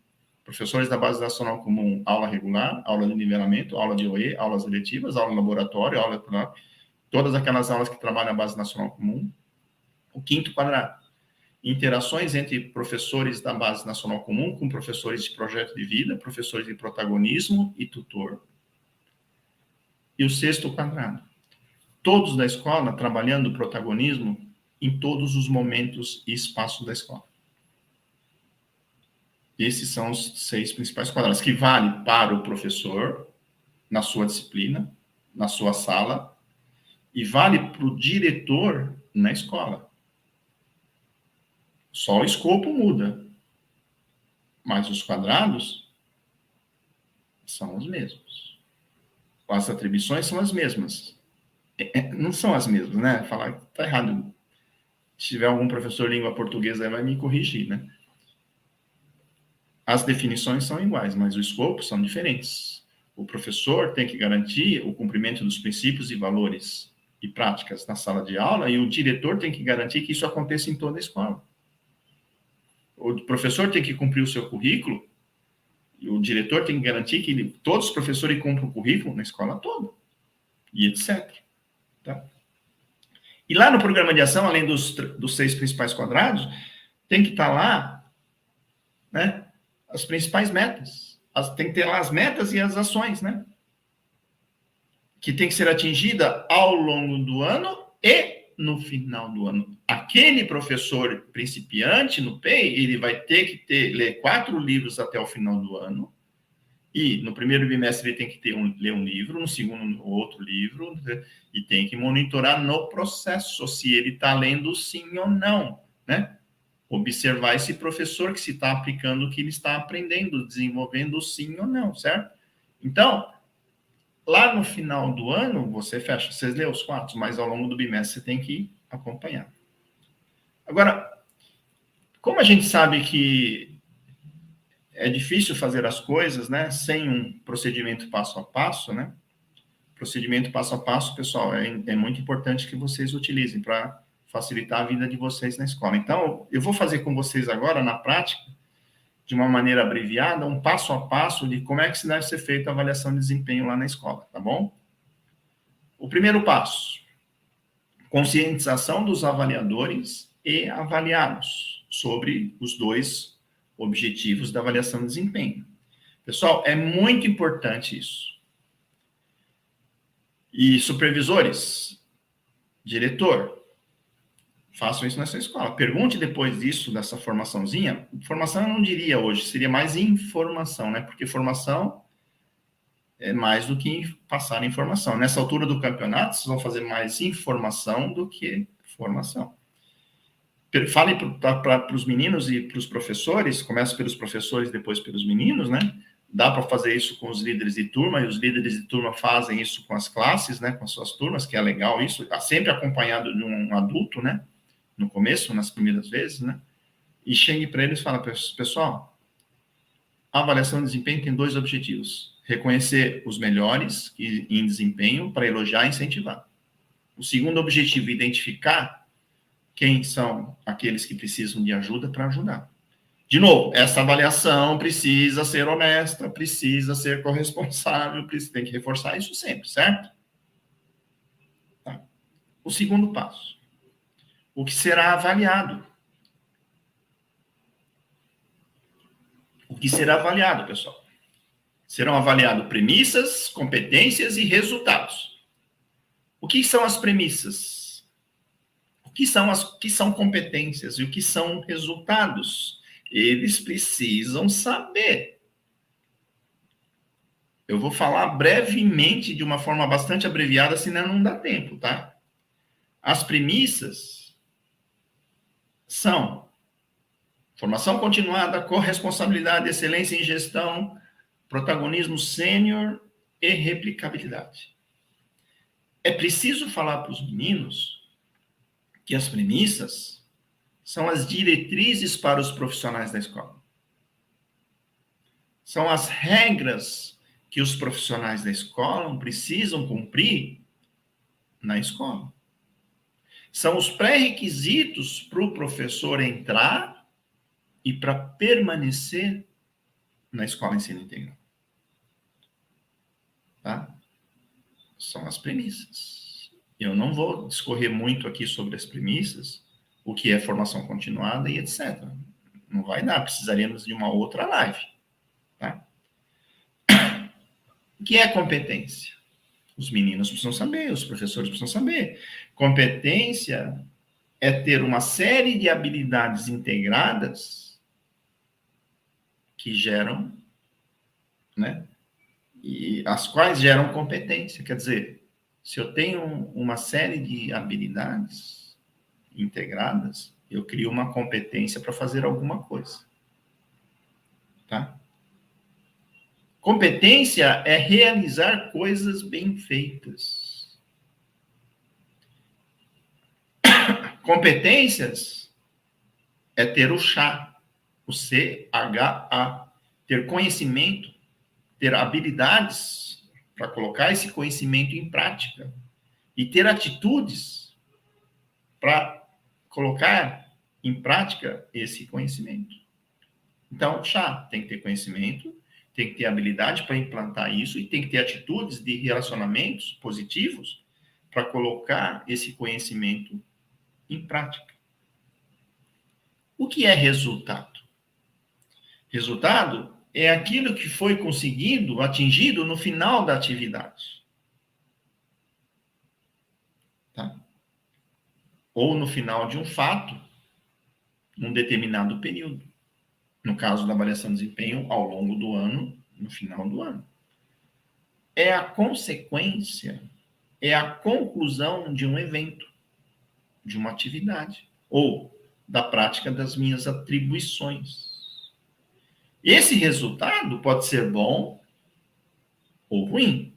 Speaker 3: professores da Base Nacional Comum, aula regular, aula de nivelamento, aula de OE, aulas eletivas, aula de laboratório, todas aquelas aulas que trabalham na Base Nacional Comum. O quinto quadrado, interações entre professores da Base Nacional Comum com professores de projeto de vida, professores de protagonismo e tutor. E o sexto quadrado, todos da escola trabalhando o protagonismo em todos os momentos e espaços da escola. Esses são os 6 principais quadrados, que vale para o professor, na sua disciplina, na sua sala, e vale para o diretor na escola. Só o escopo muda, mas os quadrados são os mesmos. As atribuições são as mesmas. Não são as mesmas, né? Falar que está errado. Se tiver algum professor de língua portuguesa, aí vai me corrigir, né? As definições são iguais, mas os escopos são diferentes. O professor tem que garantir o cumprimento dos princípios e valores e práticas na sala de aula, e o diretor tem que garantir que isso aconteça em toda a escola. O professor tem que cumprir o seu currículo, e o diretor tem que garantir que todos os professores cumpram o currículo na escola toda, e etc. Tá? E lá no programa de ação, além dos 6 principais quadrados, tem que estar lá, né, as principais metas. Tem que ter lá as metas e as ações, né? Que tem que ser atingida ao longo do ano e no final do ano. Aquele professor principiante no PEI, ele vai ter que ler 4 livros até o final do ano, e no primeiro bimestre ele tem que ler um livro, no segundo outro livro, né? E tem que monitorar no processo se ele está lendo sim ou não, né? Observar esse professor que se está aplicando o que ele está aprendendo, desenvolvendo sim ou não, certo? Então, lá no final do ano, você fecha, vocês lê os 4, mas ao longo do bimestre você tem que acompanhar. Agora, como a gente sabe que é difícil fazer as coisas, né, sem um procedimento passo a passo, né? Procedimento passo a passo, pessoal, é muito importante que vocês utilizem para facilitar a vida de vocês na escola. Então, eu vou fazer com vocês agora, na prática, de uma maneira abreviada, um passo a passo de como é que deve ser feita a avaliação de desempenho lá na escola, tá bom? O primeiro passo, conscientização dos avaliadores e avaliados sobre os 2 objetivos da avaliação de desempenho. Pessoal, é muito importante isso. E supervisores, diretor, façam isso nessa escola. Pergunte depois disso, dessa formaçãozinha. Formação eu não diria hoje, seria mais informação, né? Porque formação é mais do que passar informação. Nessa altura do campeonato, vocês vão fazer mais informação do que formação. Fale para os meninos e para os professores, começa pelos professores, depois pelos meninos, né? Dá para fazer isso com os líderes de turma, e os líderes de turma fazem isso com as classes, né? Com as suas turmas, que é legal isso. Está sempre acompanhado de um adulto, né? No começo, nas primeiras vezes, né? E chegue para eles e fala, pessoal, a avaliação de desempenho tem 2 objetivos. Reconhecer os melhores em desempenho para elogiar e incentivar. O segundo objetivo, identificar quem são aqueles que precisam de ajuda para ajudar. De novo, essa avaliação precisa ser honesta, precisa ser corresponsável, tem que reforçar isso sempre, certo? Tá. O segundo passo. O que será avaliado? O que será avaliado, pessoal? Serão avaliados premissas, competências e resultados. O que são as premissas? O que são competências e o que são resultados? Eles precisam saber. Eu vou falar brevemente, de uma forma bastante abreviada, senão não dá tempo, tá? As premissas são formação continuada, corresponsabilidade, excelência em gestão, protagonismo sênior e replicabilidade. É preciso falar para os meninos que as premissas são as diretrizes para os profissionais da escola. São as regras que os profissionais da escola precisam cumprir na escola. São os pré-requisitos para o professor entrar e para permanecer na escola ensino integral. Tá? São as premissas. Eu não vou discorrer muito aqui sobre as premissas, o que é formação continuada e etc. Não vai dar, precisaríamos de uma outra live. Tá? O que é competência? Os meninos precisam saber, os professores precisam saber. Competência é ter uma série de habilidades integradas que geram, né? E as quais geram competência. Quer dizer, se eu tenho uma série de habilidades integradas, eu crio uma competência para fazer alguma coisa. Tá? Competência é realizar coisas bem feitas. Competências é ter o CHA, o C-H-A, ter conhecimento, ter habilidades para colocar esse conhecimento em prática e ter atitudes para colocar em prática esse conhecimento. Então, CHA tem que ter conhecimento, tem que ter habilidade para implantar isso e tem que ter atitudes de relacionamentos positivos para colocar esse conhecimento em prática. O que é resultado? Resultado é aquilo que foi conseguido, atingido no final da atividade. Tá? ou no final de um fato, num determinado período. No caso da avaliação de desempenho, ao longo do ano, no final do ano. É a consequência, é a conclusão de um evento, de uma atividade, ou da prática das minhas atribuições. Esse resultado pode ser bom ou ruim.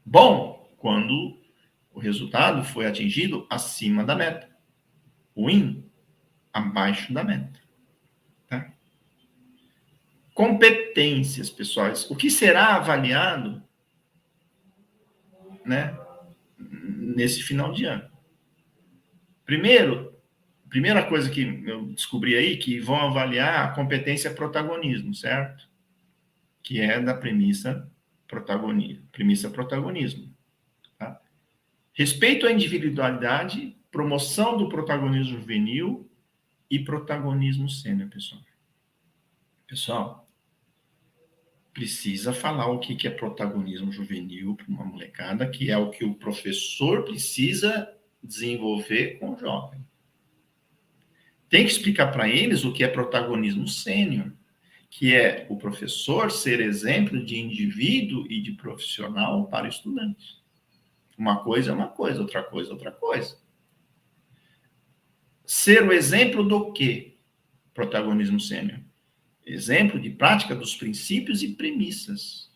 Speaker 3: Bom, quando o resultado foi atingido acima da meta. Ruim, abaixo da meta. Tá? Competências, pessoais. O que será avaliado, né, nesse final de ano? Primeira coisa que eu descobri aí, que vão avaliar a competência protagonismo, certo? Que é da premissa protagonismo. Tá? Respeito à individualidade, promoção do protagonismo juvenil e protagonismo sênior, pessoal. Pessoal, precisa falar o que é protagonismo juvenil para uma molecada, que é o que o professor precisa desenvolver com o jovem. Tem que explicar para eles o que é protagonismo sênior, que é o professor ser exemplo de indivíduo e de profissional para o estudante. Uma coisa é uma coisa, outra coisa é outra coisa. Ser o exemplo do quê? Protagonismo sênior. Exemplo de prática dos princípios e premissas.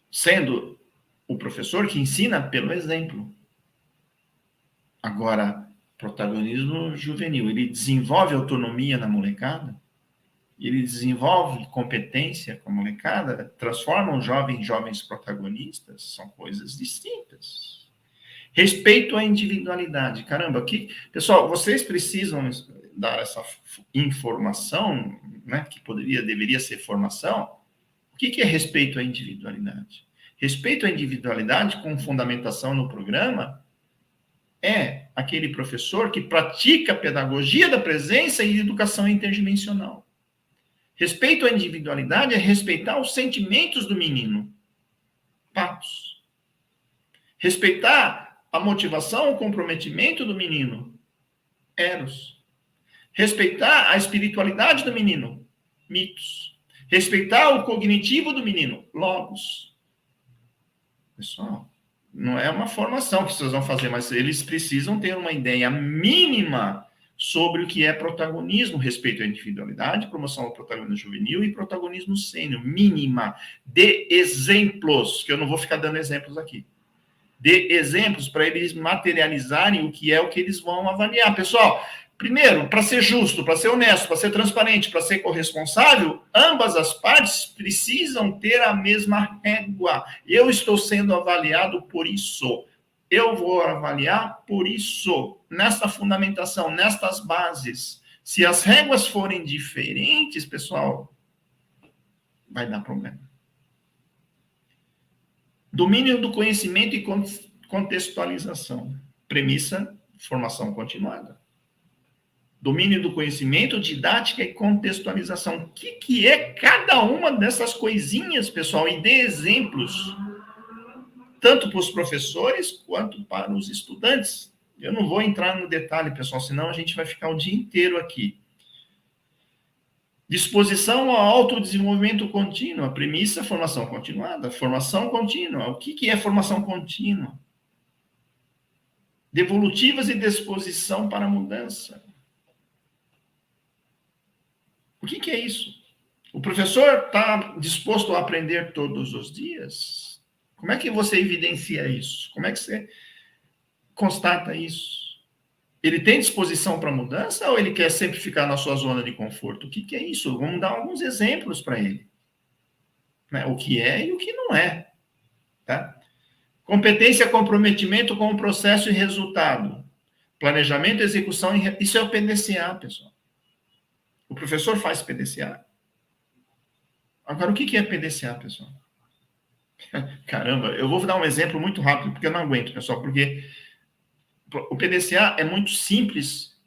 Speaker 3: Sendo o professor que ensina pelo exemplo. Agora, protagonismo juvenil, ele desenvolve autonomia na molecada, ele desenvolve competência com a molecada, transforma um jovem em jovens protagonistas, são coisas distintas. Respeito à individualidade. Caramba, aqui, pessoal, vocês precisam dar essa informação, né, que deveria ser formação. O que é respeito à individualidade? Respeito à individualidade com fundamentação no programa é aquele professor que pratica a pedagogia da presença e educação interdimensional. Respeito à individualidade é respeitar os sentimentos do menino. Patos. Respeitar a motivação, o comprometimento do menino. Eros. Respeitar a espiritualidade do menino. Mitos. Respeitar o cognitivo do menino. Logos. Pessoal, não é uma formação que vocês vão fazer, mas eles precisam ter uma ideia mínima sobre o que é protagonismo, respeito à individualidade, promoção ao protagonismo juvenil e protagonismo sênior, mínima. De exemplos, que eu não vou ficar dando exemplos aqui. De exemplos para eles materializarem o que eles vão avaliar. Pessoal, primeiro, para ser justo, para ser honesto, para ser transparente, para ser corresponsável, ambas as partes precisam ter a mesma régua. Eu estou sendo avaliado por isso. Eu vou avaliar por isso, nesta fundamentação, nestas bases. Se as réguas forem diferentes, pessoal, vai dar problema. Domínio do conhecimento e contextualização. Premissa, formação continuada. Domínio do conhecimento, didática e contextualização. O que é cada uma dessas coisinhas, pessoal? E dê exemplos, tanto para os professores quanto para os estudantes. Eu não vou entrar no detalhe, pessoal, senão a gente vai ficar o dia inteiro aqui. Disposição ao autodesenvolvimento contínuo. A premissa, formação continuada. Formação contínua. O que é formação contínua? Devolutivas e disposição para a mudança. O que é isso? O professor está disposto a aprender todos os dias? Como é que você evidencia isso? Como é que você constata isso? Ele tem disposição para mudança ou ele quer sempre ficar na sua zona de conforto? O que é isso? Vamos dar alguns exemplos para ele. Né? O que é e o que não é. Tá? Competência, comprometimento com o processo e resultado. Planejamento, execução, isso é o PDCA, pessoal. O professor faz PDCA. Agora, o que é PDCA, pessoal? Caramba, eu vou dar um exemplo muito rápido, porque eu não aguento, pessoal, porque o PDCA é muito simples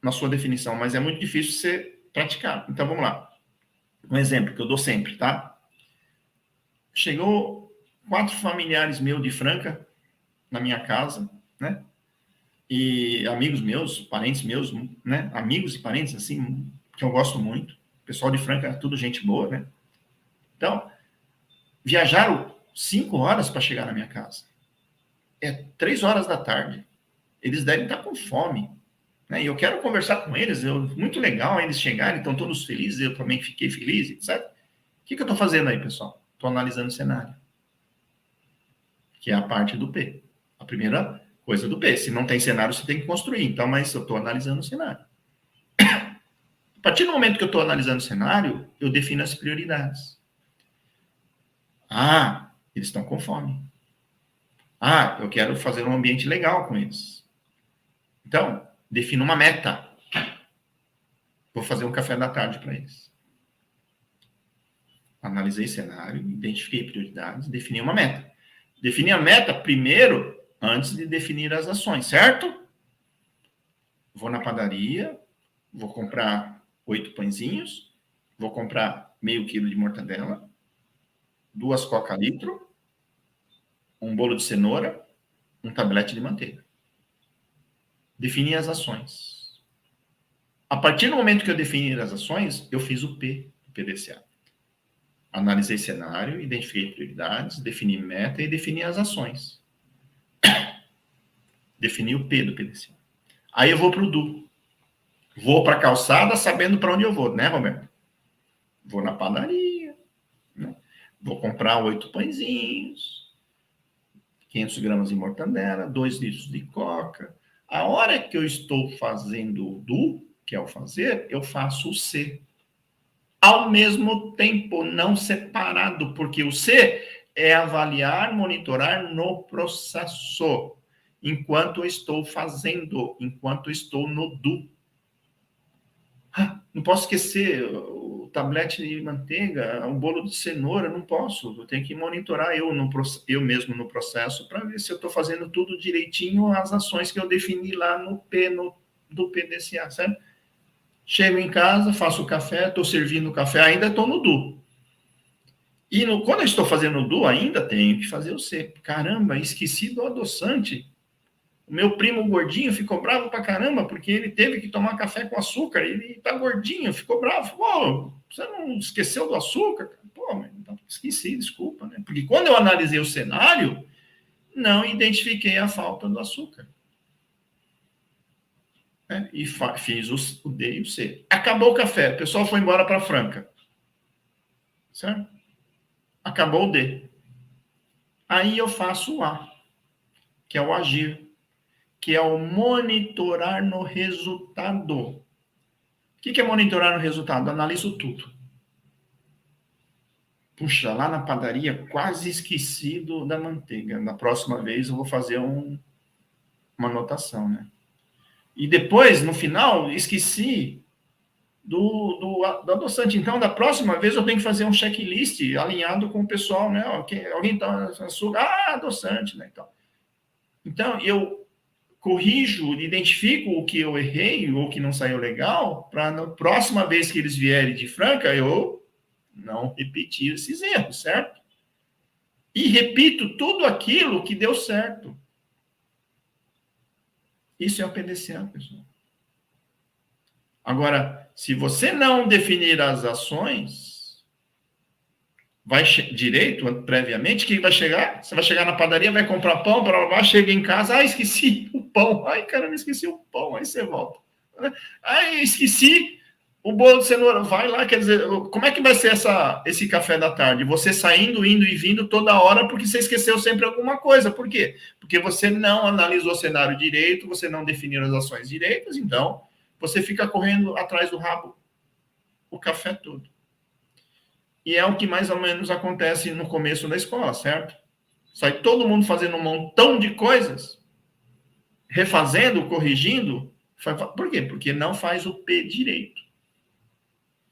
Speaker 3: na sua definição, mas é muito difícil ser praticado. Então, vamos lá. Um exemplo que eu dou sempre, tá? Chegou 4 familiares meus de Franca na minha casa, né? E amigos meus, parentes meus, né? Amigos e parentes, assim, que eu gosto muito. O pessoal de Franca é tudo gente boa, né? Então, viajaram 5 horas para chegar na minha casa. É 3 horas da tarde. Eles devem estar com fome, né? E eu quero conversar com eles. Muito legal eles chegarem, estão todos felizes. Eu também fiquei feliz, etc. O que eu estou fazendo aí, pessoal? Estou analisando o cenário, que é a parte do P. A primeira coisa do P. Se não tem cenário, você tem que construir. Então, mas eu estou analisando o cenário. A partir do momento que eu estou analisando o cenário, eu defino as prioridades. Ah, eles estão com fome. Ah, eu quero fazer um ambiente legal com eles. Então, defino uma meta. Vou fazer um café da tarde para eles. Analisei cenário, identifiquei prioridades, defini uma meta. Defini a meta primeiro, antes de definir as ações, certo? Vou na padaria, vou comprar 8 pãezinhos, vou comprar meio quilo de mortadela, 2 coca litro, um bolo de cenoura, um tablete de manteiga. Defini as ações. A partir do momento que eu definir as ações, eu fiz o P do PDCA. Analisei cenário, identifiquei prioridades, defini meta e defini as ações. Defini o P do PDCA. Aí eu vou para o DU. Vou para a calçada sabendo para onde eu vou, né, Roberto? Vou na padaria, né? Vou comprar 8 pãezinhos, 500 gramas de mortadela, 2 litros de coca. A hora que eu estou fazendo o DU, que é o fazer, eu faço o C. Ao mesmo tempo, não separado, porque o C é avaliar, monitorar no processo, enquanto eu estou fazendo, enquanto eu estou no DU. Não posso esquecer o tablete de manteiga, o bolo de cenoura, não posso. Eu tenho que monitorar eu mesmo no processo para ver se eu estou fazendo tudo direitinho, as ações que eu defini lá no P do PDCA, certo? Chego em casa, faço o café, estou servindo o café, ainda estou no DU. E quando eu estou fazendo o DU, ainda tenho que fazer o C. Caramba, esqueci do adoçante. O meu primo gordinho ficou bravo pra caramba, porque ele teve que tomar café com açúcar. Ele tá gordinho, ficou bravo. Pô, você não esqueceu do açúcar? Pô, mas esqueci, desculpa, né? Porque quando eu analisei o cenário, não identifiquei a falta do açúcar. E fiz o D e o C. Acabou o café, o pessoal foi embora para Franca. Certo? Acabou o D. Aí eu faço o A, que é o agir, que é o monitorar no resultado. O que é monitorar no resultado? Analiso tudo. Puxa, lá na padaria, quase esquecido da manteiga. Na próxima vez eu vou fazer uma anotação, né? E depois, no final, esqueci do adoçante. Então, da próxima vez, eu tenho que fazer um checklist alinhado com o pessoal, né? Alguém está açúcar, adoçante, né? Então, eu corrijo, identifico o que eu errei ou que não saiu legal, para na próxima vez que eles vierem de Franca, eu não repetir esses erros, certo? E repito tudo aquilo que deu certo. Isso é o PDCA, pessoal. Agora, se você não definir as ações, vai direito, previamente, que vai chegar? Você vai chegar na padaria, vai comprar pão, chega em casa, esqueci o pão. Ai, caramba, esqueci o pão. Aí você volta. Esqueci o bolo de cenoura. Vai lá, quer dizer, como é que vai ser esse café da tarde? Você saindo, indo e vindo toda hora, porque você esqueceu sempre alguma coisa. Por quê? Porque você não analisou o cenário direito, você não definiu as ações direitas, então você fica correndo atrás do rabo o café todo. E é o que mais ou menos acontece no começo da escola, certo? Sai todo mundo fazendo um montão de coisas, refazendo, corrigindo. Por quê? Porque não faz o P direito.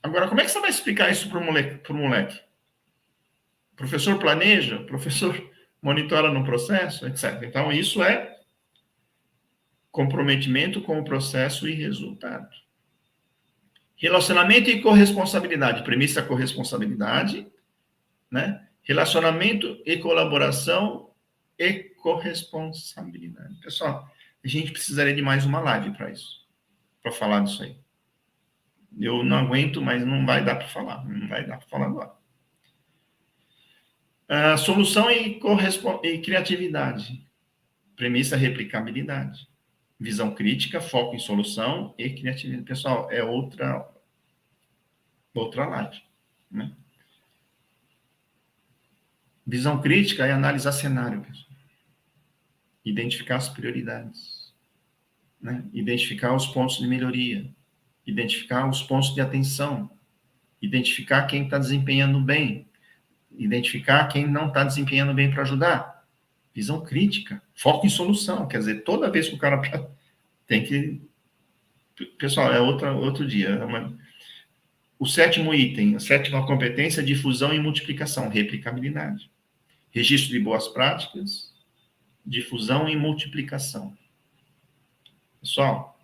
Speaker 3: Agora, como é que você vai explicar isso para o moleque? O professor planeja, o professor monitora no processo, etc. Então, isso é comprometimento com o processo e resultado. Relacionamento e corresponsabilidade. Premissa corresponsabilidade, né? Relacionamento e colaboração e corresponsabilidade. Pessoal, a gente precisaria de mais uma live para isso, para falar disso aí. Eu não aguento, mas não vai dar para falar. Não vai dar para falar agora. Solução e criatividade. Premissa, replicabilidade. Visão crítica, foco em solução e criatividade. Pessoal, é outra live, né? Visão crítica é analisar cenário, pessoal. Identificar as prioridades, né? Identificar os pontos de melhoria, identificar os pontos de atenção, identificar quem está desempenhando bem, identificar quem não está desempenhando bem para ajudar. Visão crítica, foco em solução, quer dizer, toda vez que o cara tem que... Pessoal, é outro dia. O 7º item, a 7ª competência, difusão e multiplicação, replicabilidade. Registro de boas práticas, difusão e multiplicação. Pessoal,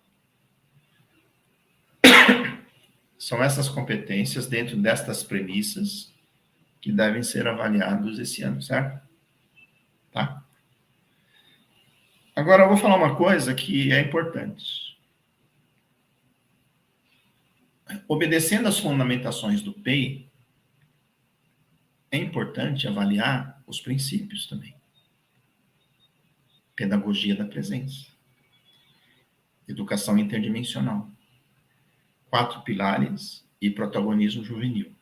Speaker 3: são essas competências dentro destas premissas que devem ser avaliados esse ano, certo? Tá? Agora, eu vou falar uma coisa que é importante. Obedecendo às fundamentações do PEI, é importante avaliar os princípios também. Pedagogia da presença. Educação interdimensional. 4 pilares e protagonismo juvenil.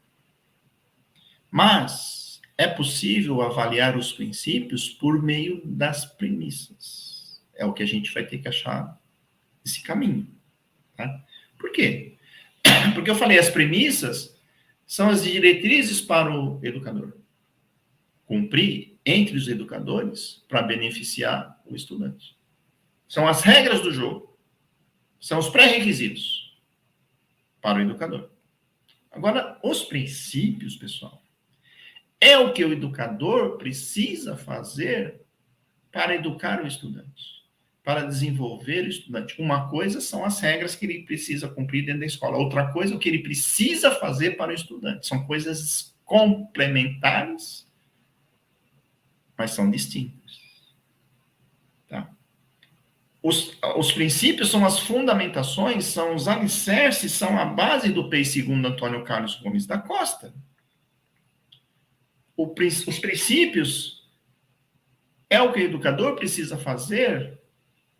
Speaker 3: Mas é possível avaliar os princípios por meio das premissas. É o que a gente vai ter que achar esse caminho. Tá? Por quê? Porque eu falei, as premissas são as diretrizes para o educador cumprir entre os educadores para beneficiar o estudante. São as regras do jogo. São os pré-requisitos para o educador. Agora, os princípios, pessoal, é o que o educador precisa fazer para educar o estudante, para desenvolver o estudante. Uma coisa são as regras que ele precisa cumprir dentro da escola. Outra coisa é o que ele precisa fazer para o estudante. São coisas complementares, mas são distintas. Tá? Os princípios são as fundamentações, são os alicerces, são a base do PEI segundo Antônio Carlos Gomes da Costa. Os princípios é o que o educador precisa fazer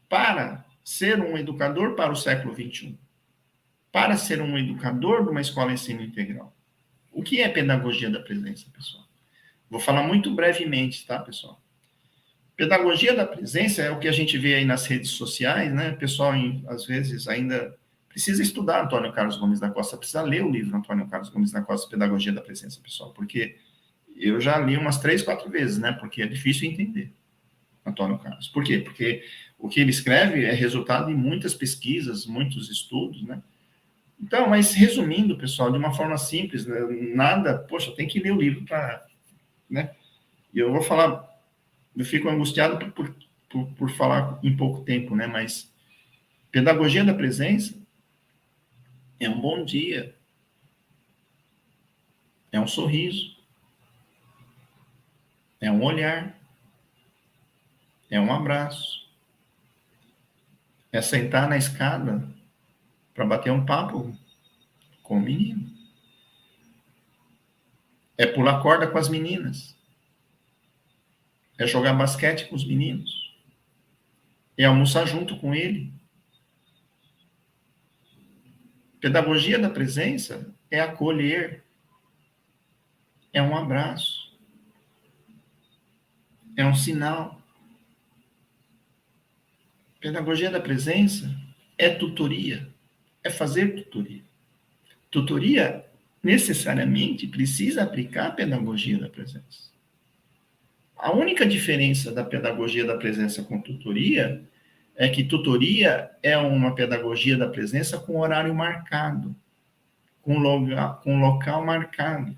Speaker 3: para ser um educador para o século XXI. Para ser um educador de uma escola de ensino integral. O que é pedagogia da presença, pessoal? Vou falar muito brevemente, tá, pessoal? Pedagogia da presença é o que a gente vê aí nas redes sociais, né? O pessoal, às vezes, ainda precisa estudar Antônio Carlos Gomes da Costa, precisa ler o livro Antônio Carlos Gomes da Costa, Pedagogia da Presença, pessoal, porque eu já li umas 3, 4 vezes, né? Porque é difícil entender Antônio Carlos. Por quê? Porque o que ele escreve é resultado de muitas pesquisas, muitos estudos, né? Então, mas resumindo, pessoal, de uma forma simples, né? Nada, poxa, tem que ler o livro para... né? E eu vou falar, eu fico angustiado por falar em pouco tempo, né? Mas pedagogia da presença é um bom dia, é um sorriso, é um olhar, é um abraço, é sentar na escada para bater um papo com o menino, é pular corda com as meninas, é jogar basquete com os meninos, é almoçar junto com ele. Pedagogia da presença é acolher, é um abraço, é um sinal. Pedagogia da presença é tutoria, é fazer tutoria. Tutoria necessariamente precisa aplicar a pedagogia da presença. A única diferença da pedagogia da presença com tutoria é que tutoria é uma pedagogia da presença com horário marcado, com local marcado,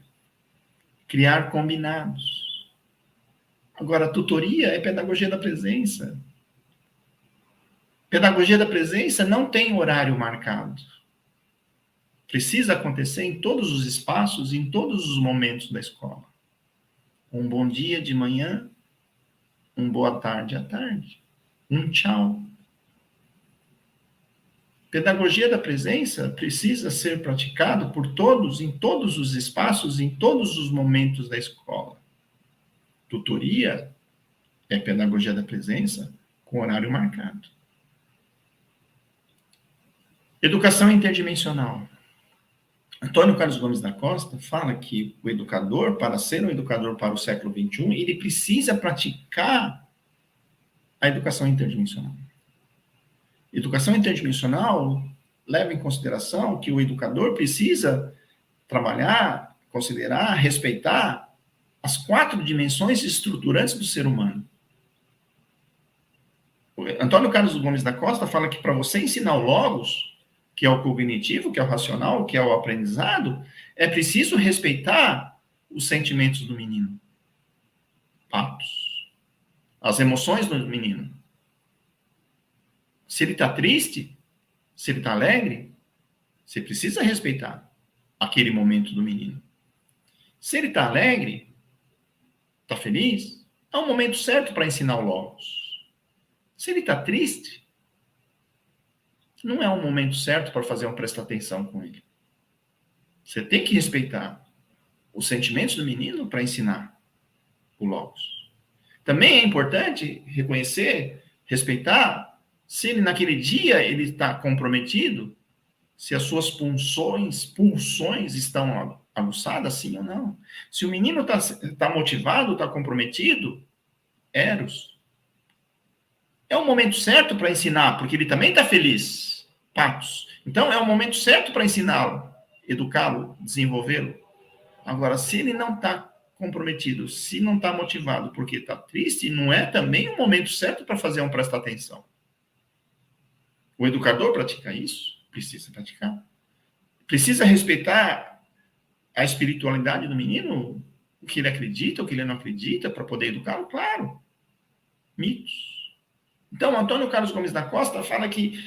Speaker 3: criar combinados. Agora, tutoria é pedagogia da presença. Pedagogia da presença não tem horário marcado. Precisa acontecer em todos os espaços, em todos os momentos da escola. Um bom dia de manhã, um boa tarde à tarde, um tchau. Pedagogia da presença precisa ser praticado por todos, em todos os espaços, em todos os momentos da escola. Tutoria é pedagogia da presença com horário marcado. Educação interdimensional. Antônio Carlos Gomes da Costa fala que o educador, para ser um educador para o século XXI, ele precisa praticar a educação interdimensional. Educação interdimensional leva em consideração que o educador precisa trabalhar, considerar, respeitar as 4 dimensões estruturantes do ser humano. O Antônio Carlos Gomes da Costa fala que para você ensinar o logos, que é o cognitivo, que é o racional, que é o aprendizado, é preciso respeitar os sentimentos do menino. Fatos. As emoções do menino. Se ele está triste, se ele está alegre, você precisa respeitar aquele momento do menino. Se ele está alegre, está feliz, é um momento certo para ensinar o logos. Se ele está triste, não é um momento certo para fazer prestar atenção com ele. Você tem que respeitar os sentimentos do menino para ensinar o logos. Também é importante reconhecer, respeitar, se ele naquele dia ele está comprometido, se as suas pulsões estão aguçadas, sim ou não. Se o menino está motivado, está comprometido, eros. É o momento certo para ensinar, porque ele também está feliz, patos. Então, é o momento certo para ensiná-lo, educá-lo, desenvolvê-lo. Agora, se ele não está comprometido, se não está motivado, porque está triste, não é também o momento certo para fazer prestar atenção. O educador pratica isso? Precisa praticar. Precisa respeitar a espiritualidade do menino, o que ele acredita, o que ele não acredita, para poder educá-lo? Claro. Mitos. Então, Antônio Carlos Gomes da Costa fala que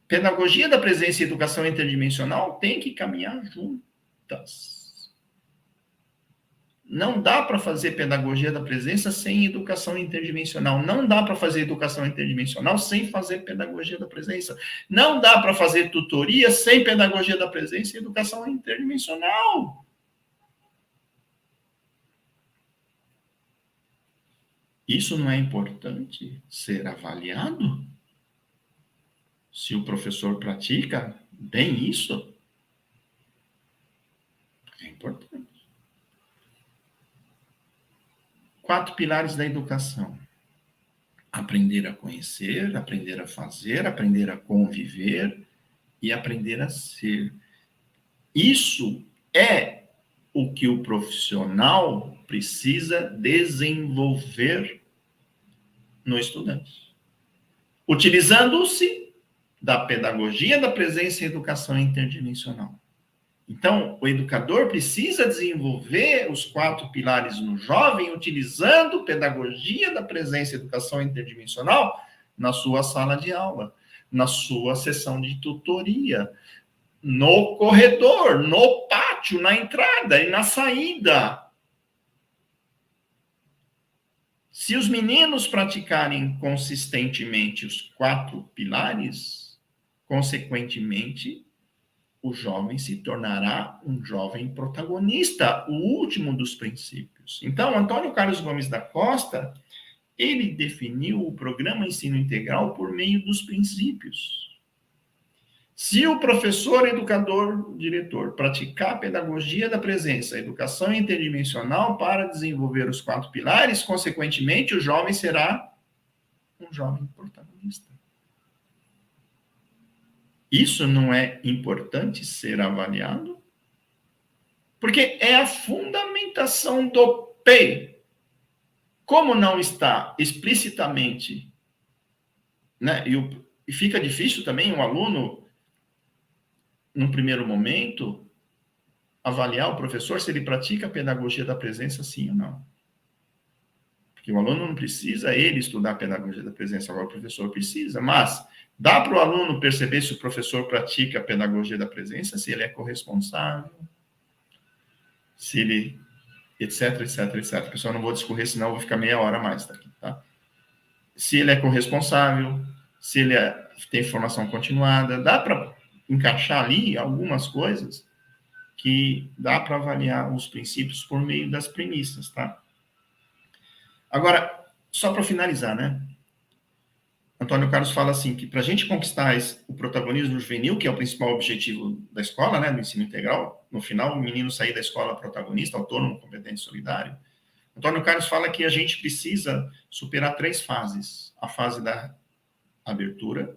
Speaker 3: pedagogia da presença e educação interdimensional tem que caminhar juntas. Não dá para fazer pedagogia da presença sem educação interdimensional. Não dá para fazer educação interdimensional sem fazer pedagogia da presença. Não dá para fazer tutoria sem pedagogia da presença e educação interdimensional. Isso não é importante ser avaliado? Se o professor pratica bem isso, é importante. 4 pilares da educação. Aprender a conhecer, aprender a fazer, aprender a conviver e aprender a ser. Isso é o que o profissional precisa desenvolver no estudante. Utilizando-se da pedagogia da presença e educação interdimensional. Então, o educador precisa desenvolver os 4 pilares no jovem, utilizando pedagogia da presença e educação interdimensional na sua sala de aula, na sua sessão de tutoria, no corredor, no pátio, na entrada e na saída. Se os meninos praticarem consistentemente os 4 pilares, consequentemente, o jovem se tornará um jovem protagonista, o último dos princípios. Então, Antônio Carlos Gomes da Costa, ele definiu o programa Ensino Integral por meio dos princípios. Se o professor, educador, diretor praticar a pedagogia da presença, a educação interdimensional para desenvolver os 4 pilares, consequentemente, o jovem será um jovem protagonista. Isso não é importante ser avaliado? Porque é a fundamentação do P. Como não está explicitamente, né, e fica difícil também o aluno, num primeiro momento, avaliar o professor se ele pratica a pedagogia da presença, sim ou não. Porque o aluno não precisa ele estudar a pedagogia da presença, agora o professor precisa, mas dá para o aluno perceber se o professor pratica a pedagogia da presença, se ele é corresponsável, se ele, etc, etc, etc. Pessoal, não vou discorrer, senão eu vou ficar meia hora mais daqui, tá? se ele é corresponsável, se ele tem formação continuada, dá para encaixar ali algumas coisas que dá para avaliar os princípios por meio das premissas, tá? Agora, só para finalizar, né? Antônio Carlos fala assim, que para a gente conquistar o protagonismo juvenil, que é o principal objetivo da escola, né, do ensino integral, no final o menino sair da escola protagonista, autônomo, competente e solidário, Antônio Carlos fala que a gente precisa superar 3 fases. A fase da abertura,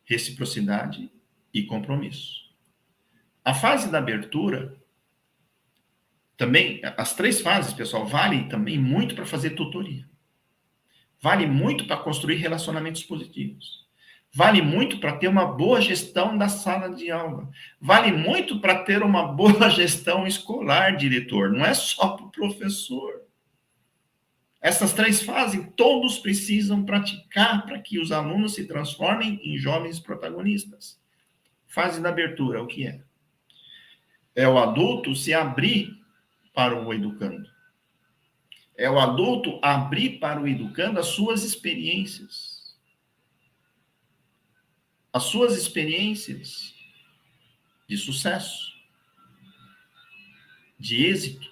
Speaker 3: reciprocidade e compromisso. A fase da abertura, também, as 3 fases, pessoal, vale também muito para fazer tutoria. Vale muito para construir relacionamentos positivos. Vale muito para ter uma boa gestão da sala de aula. Vale muito para ter uma boa gestão escolar, diretor. Não é só para o professor. Essas 3 fases, todos precisam praticar para que os alunos se transformem em jovens protagonistas. Fase da abertura, o que é? É o adulto se abrir para o educando. É o adulto abrir para o educando as suas experiências. As suas experiências de sucesso, de êxito,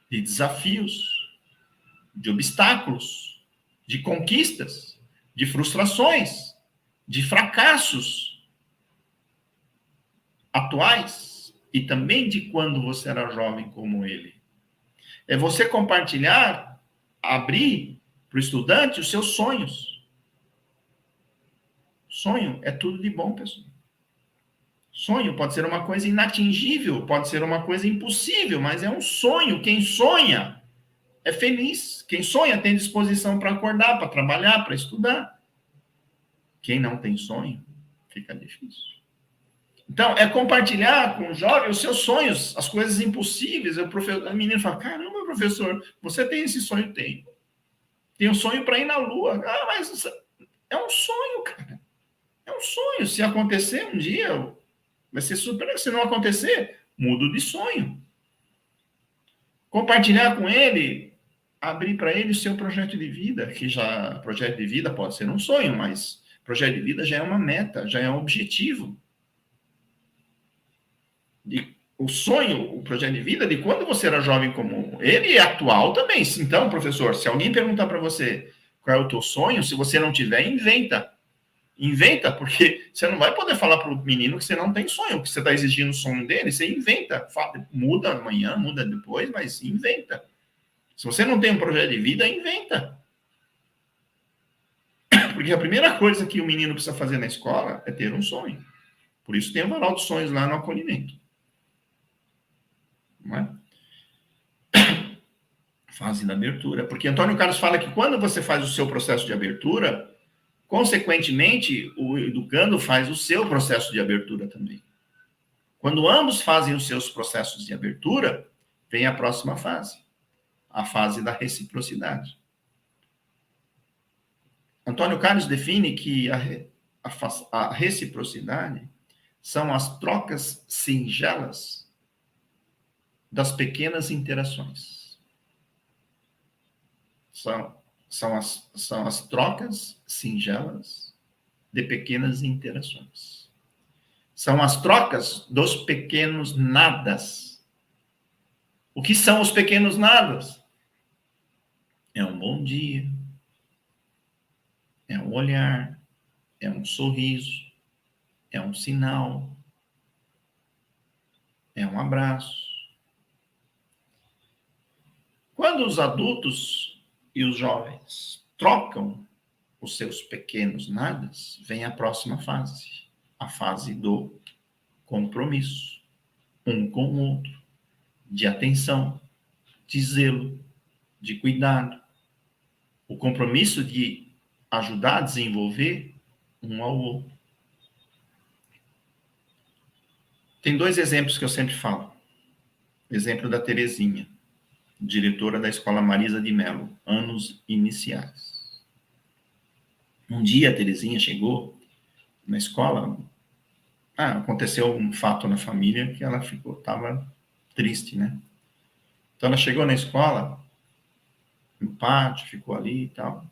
Speaker 3: de desafios, de obstáculos, de conquistas, de frustrações, de fracassos atuais e também de quando você era jovem como ele. É você compartilhar, abrir para o estudante os seus sonhos. Sonho é tudo de bom, pessoal. Sonho pode ser uma coisa inatingível, pode ser uma coisa impossível, mas é um sonho. Quem sonha é feliz. Quem sonha tem disposição para acordar, para trabalhar, para estudar. Quem não tem sonho, fica difícil. Então, é compartilhar com o jovem os seus sonhos, as coisas impossíveis. O menino fala, caramba, professor, você tem esse sonho? Tem. Tem um sonho para ir na Lua. Ah, mas é um sonho, cara. É um sonho. Se acontecer um dia, vai ser super. Se não acontecer, mudo de sonho. Compartilhar com ele, abrir para ele o seu projeto de vida, que já, projeto de vida pode ser um sonho, mas projeto de vida já é uma meta, já é um objetivo. O sonho, o projeto de vida de quando você era jovem como ele é atual também. Então, professor, se alguém perguntar para você qual é o teu sonho, se você não tiver, inventa. Inventa, porque você não vai poder falar para o menino que você não tem sonho, que você está exigindo o sonho dele, você inventa. Muda amanhã, muda depois, mas inventa. Se você não tem um projeto de vida, inventa. Porque a primeira coisa que o menino precisa fazer na escola é ter um sonho. Por isso tem o varal dos sonhos lá no acolhimento. Não é? Fase da abertura. Porque Antônio Carlos fala que quando você faz o seu processo de abertura, consequentemente, o educando faz o seu processo de abertura também. Quando ambos fazem os seus processos de abertura, vem a próxima fase, a fase da reciprocidade. Antônio Carlos define que a reciprocidade são as trocas singelas das pequenas interações. São as trocas singelas de pequenas interações. São as trocas dos pequenos nadas. O que são os pequenos nadas? É um bom dia, é um olhar, é um sorriso, é um sinal, é um abraço. Quando os adultos e os jovens trocam os seus pequenos nadas, vem a próxima fase, a fase do compromisso, um com o outro, de atenção, de zelo, de cuidado, o compromisso de ajudar a desenvolver um ao outro. Tem 2 exemplos que eu sempre falo. Exemplo da Terezinha, diretora da Escola Marisa de Mello, anos iniciais. Um dia a Terezinha chegou na escola, aconteceu um fato na família que ela estava triste, né? Então ela chegou na escola, no pátio, ficou ali e tal.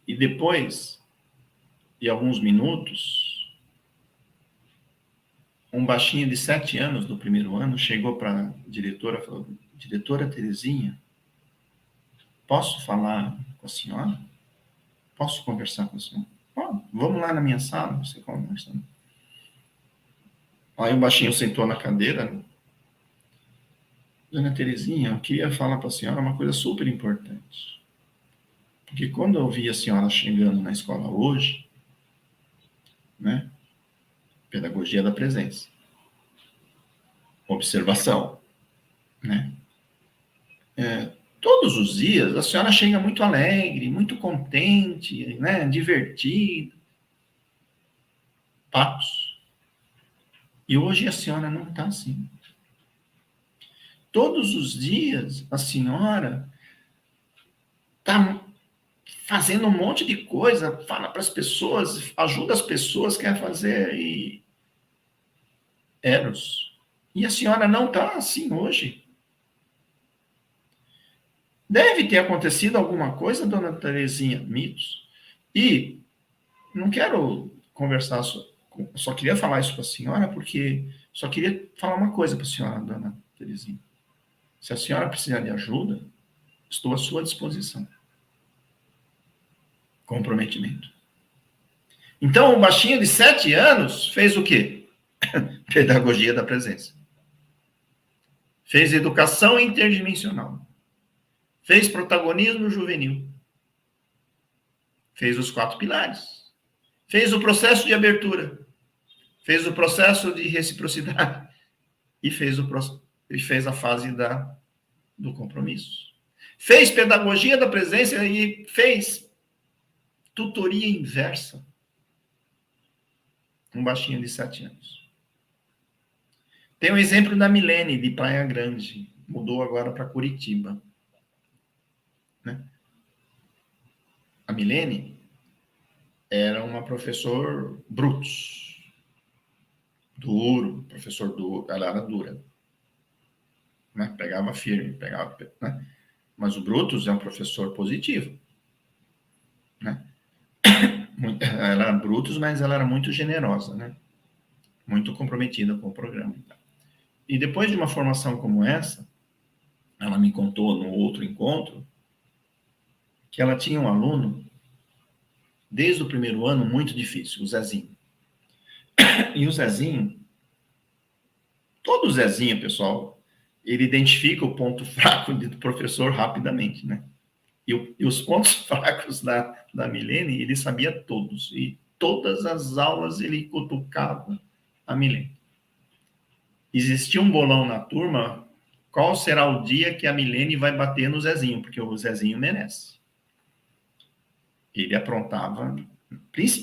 Speaker 3: E depois de alguns minutos, um baixinho de 7 anos do primeiro ano chegou para a diretora e falou: diretora Terezinha, posso falar com a senhora? Posso conversar com a senhora? Pode, vamos lá na minha sala, você conversa. Aí o baixinho sentou na cadeira. Dona Terezinha, eu queria falar para a senhora uma coisa super importante. Porque quando eu vi a senhora chegando na escola hoje, né, pedagogia da presença, observação, né, todos os dias a senhora chega muito alegre, muito contente, né, divertida, papos. E hoje a senhora não está assim. Todos os dias a senhora está fazendo um monte de coisa, fala para as pessoas, ajuda as pessoas, quer fazer eros. E a senhora não está assim hoje. Deve ter acontecido alguma coisa, dona Terezinha, mitos. E não quero conversar, só queria falar isso para a senhora, porque só queria falar uma coisa para a senhora, dona Terezinha. Se a senhora precisar de ajuda, estou à sua disposição. Comprometimento. Então, o baixinho de 7 anos fez o quê? Pedagogia da presença. Fez educação interdimensional. Fez protagonismo juvenil. Fez os 4 pilares. Fez o processo de abertura. Fez o processo de reciprocidade. E fez a fase do compromisso. Fez pedagogia da presença e fez tutoria inversa. Um baixinho de 7 anos. Tem o exemplo da Milene, de Praia Grande. Mudou agora para Curitiba. Né? A Milene era uma professor brutos. Duro, professor duro. Ela era dura. Né? Pegava firme, pegava... Né? Mas o Brutus é um professor positivo. Né? Ela era Brutus, mas ela era muito generosa, né? Muito comprometida com o programa. E depois de uma formação como essa, ela me contou no outro encontro que ela tinha um aluno, desde o primeiro ano, muito difícil, o Zezinho. E o Zezinho, todo Zezinho, pessoal, ele identifica o ponto fraco do professor rapidamente, né? E os pontos fracos da Milene, ele sabia todos. E todas as aulas ele cutucava a Milene. Existia um bolão na turma, qual será o dia que a Milene vai bater no Zezinho, porque o Zezinho merece. Ele aprontava,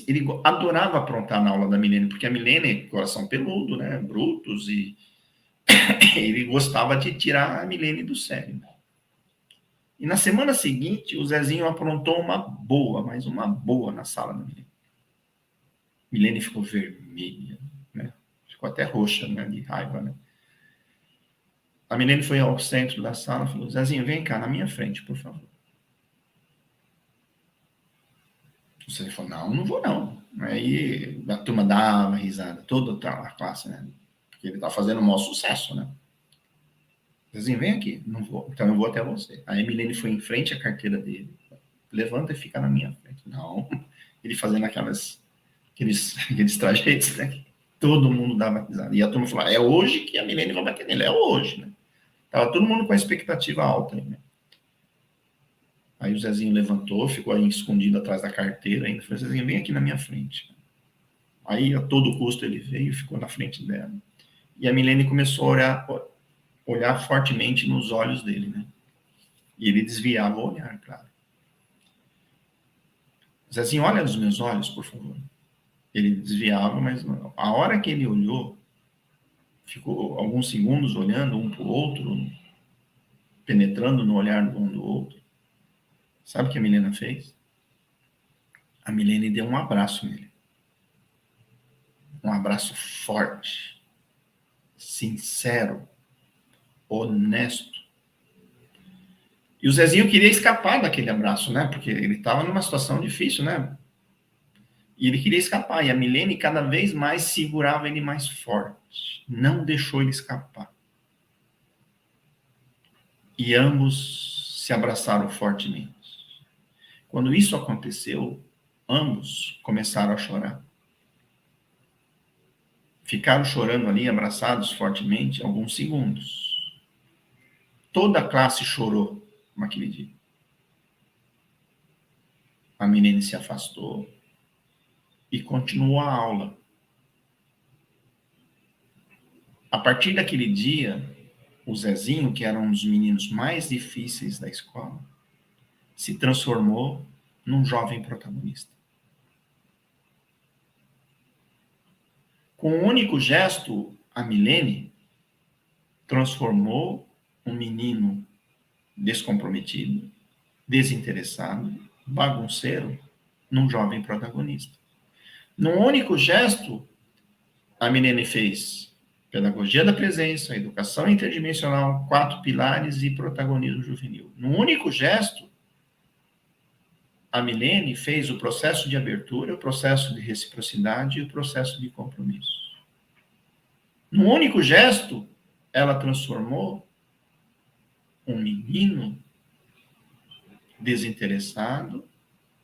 Speaker 3: ele adorava aprontar na aula da Milene, porque a Milene, coração peludo, né, brutos, e ele gostava de tirar a Milene do sério. E na semana seguinte, o Zezinho aprontou uma boa, mas uma boa na sala da Milene. Milene ficou vermelha, né? Ficou até roxa, né, de raiva, né? A Milene foi ao centro da sala e falou: Zezinho, vem cá, na minha frente, por favor. O Zezinho falou: não vou não. Aí a turma dava risada, toda a classe, né? Porque ele tá fazendo o maior sucesso, né? Zezinho, vem aqui. Não vou. Então eu vou até você. Aí a Milene foi em frente à carteira dele. Levanta e fica na minha frente. Não. Ele fazendo aqueles trajetos, né? Todo mundo dava risada. E a turma falou: é hoje que a Milene vai bater nele. É hoje, né? Tava todo mundo com a expectativa alta aí, né? Aí o Zezinho levantou, ficou aí escondido atrás da carteira ainda. Falei: Zezinho, vem aqui na minha frente. Aí, a todo custo, ele veio e ficou na frente dela. E a Milene começou a olhar fortemente nos olhos dele, né? E ele desviava o olhar, claro. Zezinho, olha nos meus olhos, por favor. Ele desviava, mas a hora que ele olhou, ficou alguns segundos olhando um para o outro, penetrando no olhar um do outro. Sabe o que a Milena fez? A Milene deu um abraço nele. Um abraço forte, sincero, honesto. E o Zezinho queria escapar daquele abraço, né? Porque ele estava numa situação difícil, né? E ele queria escapar. E a Milene cada vez mais segurava ele mais forte. Não deixou ele escapar. E ambos se abraçaram fortemente. Quando isso aconteceu, ambos começaram a chorar. Ficaram chorando ali, abraçados fortemente, alguns segundos. Toda a classe chorou naquele dia. A menina se afastou e continuou a aula. A partir daquele dia, o Zezinho, que era um dos meninos mais difíceis da escola, se transformou num jovem protagonista. Com um único gesto, a Milene transformou um menino descomprometido, desinteressado, bagunceiro, num jovem protagonista. Num único gesto, a Milene fez pedagogia da presença, educação interdimensional, 4 pilares e protagonismo juvenil. Num único gesto, a Milene fez o processo de abertura, o processo de reciprocidade e o processo de compromisso. Num único gesto, ela transformou um menino desinteressado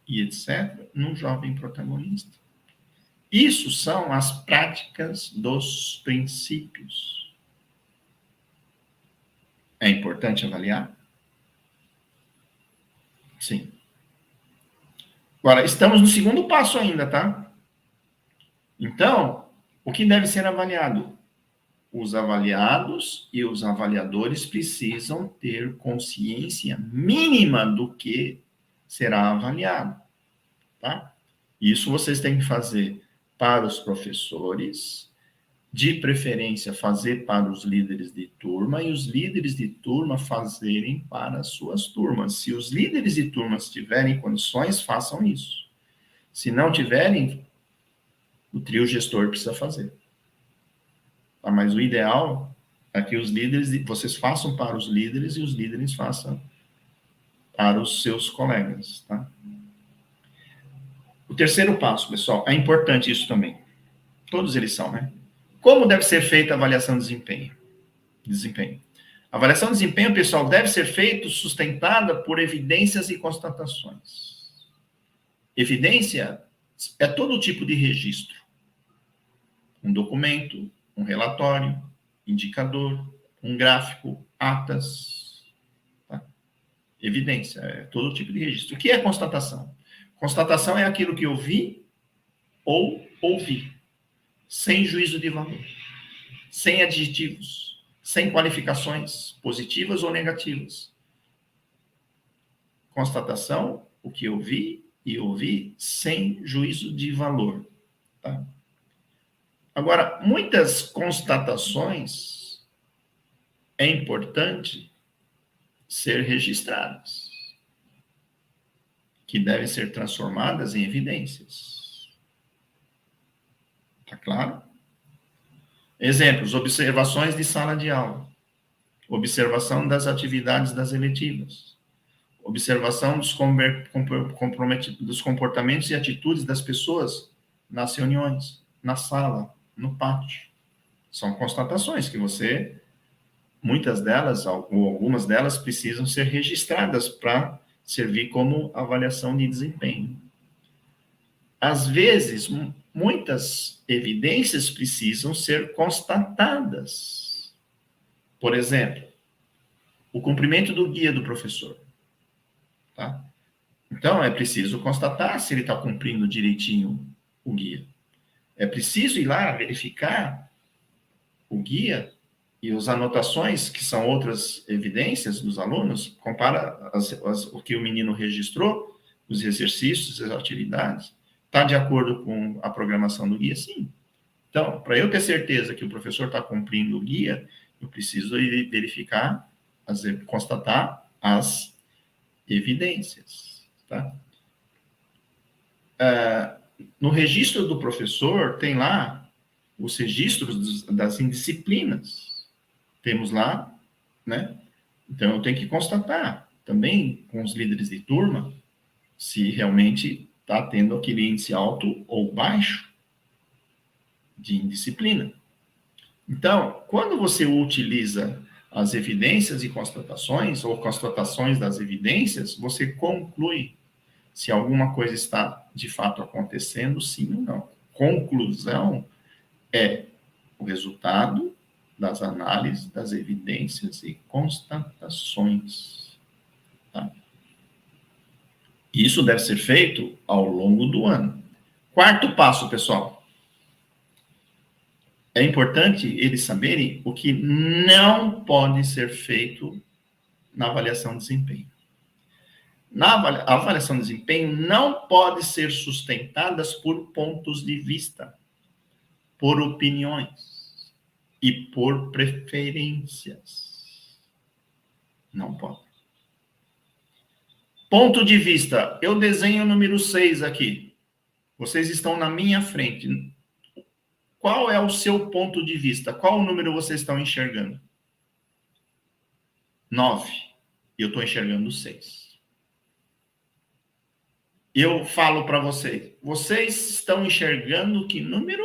Speaker 3: e etc., num jovem protagonista. Isso são as práticas dos princípios. É importante avaliar? Sim. Agora, estamos no segundo passo ainda, tá? Então, o que deve ser avaliado? Os avaliados e os avaliadores precisam ter consciência mínima do que será avaliado, tá? Isso vocês têm que fazer para os professores, de preferência fazer para os líderes de turma e os líderes de turma fazerem para as suas turmas. Se os líderes de turmas tiverem condições, façam isso. Se não tiverem, o trio gestor precisa fazer. Tá? Mas o ideal é que os líderes, vocês façam para os líderes e os líderes façam para os seus colegas, tá? O terceiro passo, pessoal, é importante isso também. Todos eles são, né? Como deve ser feita a avaliação de desempenho? A avaliação de desempenho, pessoal, deve ser feita sustentada por evidências e constatações. Evidência é todo tipo de registro. Um documento, um relatório, indicador, um gráfico, atas. Tá? Evidência é todo tipo de registro. O que é constatação? Constatação é aquilo que eu vi ou ouvi, sem juízo de valor, sem adjetivos, sem qualificações positivas ou negativas. Constatação, o que eu vi e ouvi, sem juízo de valor. Tá? Agora, muitas constatações é importante ser registradas, que devem ser transformadas em evidências. Tá claro? Exemplos: observações de sala de aula, observação das atividades das eletivas, observação dos comportamentos e atitudes das pessoas nas reuniões, na sala, no pátio. São constatações que você, muitas delas, ou algumas delas, precisam ser registradas para servir como avaliação de desempenho. Às vezes, muitas evidências precisam ser constatadas. Por exemplo, o cumprimento do guia do professor. Tá? Então, é preciso constatar se ele está cumprindo direitinho o guia. É preciso ir lá verificar o guia e as anotações, que são outras evidências dos alunos, compara o que o menino registrou, os exercícios, as atividades, está de acordo com a programação do guia? Sim. Então, para eu ter certeza que o professor está cumprindo o guia, eu preciso verificar, constatar as evidências. Tá? No registro do professor, tem lá os registros das indisciplinas. Temos lá, né? Então, eu tenho que constatar também com os líderes de turma, se realmente está tendo aquele índice alto ou baixo de indisciplina. Então, quando você utiliza as evidências e constatações, ou constatações das evidências, você conclui se alguma coisa está de fato acontecendo, sim ou não. Conclusão é o resultado das análises, das evidências e constatações. Tá? Isso deve ser feito ao longo do ano. Quarto passo, pessoal. É importante eles saberem o que não pode ser feito na avaliação de desempenho. A avaliação de desempenho não pode ser sustentada por pontos de vista, por opiniões e por preferências. Não pode. Ponto de vista. Eu desenho o número 6 aqui. Vocês estão na minha frente. Qual é o seu ponto de vista? Qual número vocês estão enxergando? 9. E eu estou enxergando 6. Eu falo para vocês. Vocês estão enxergando que número?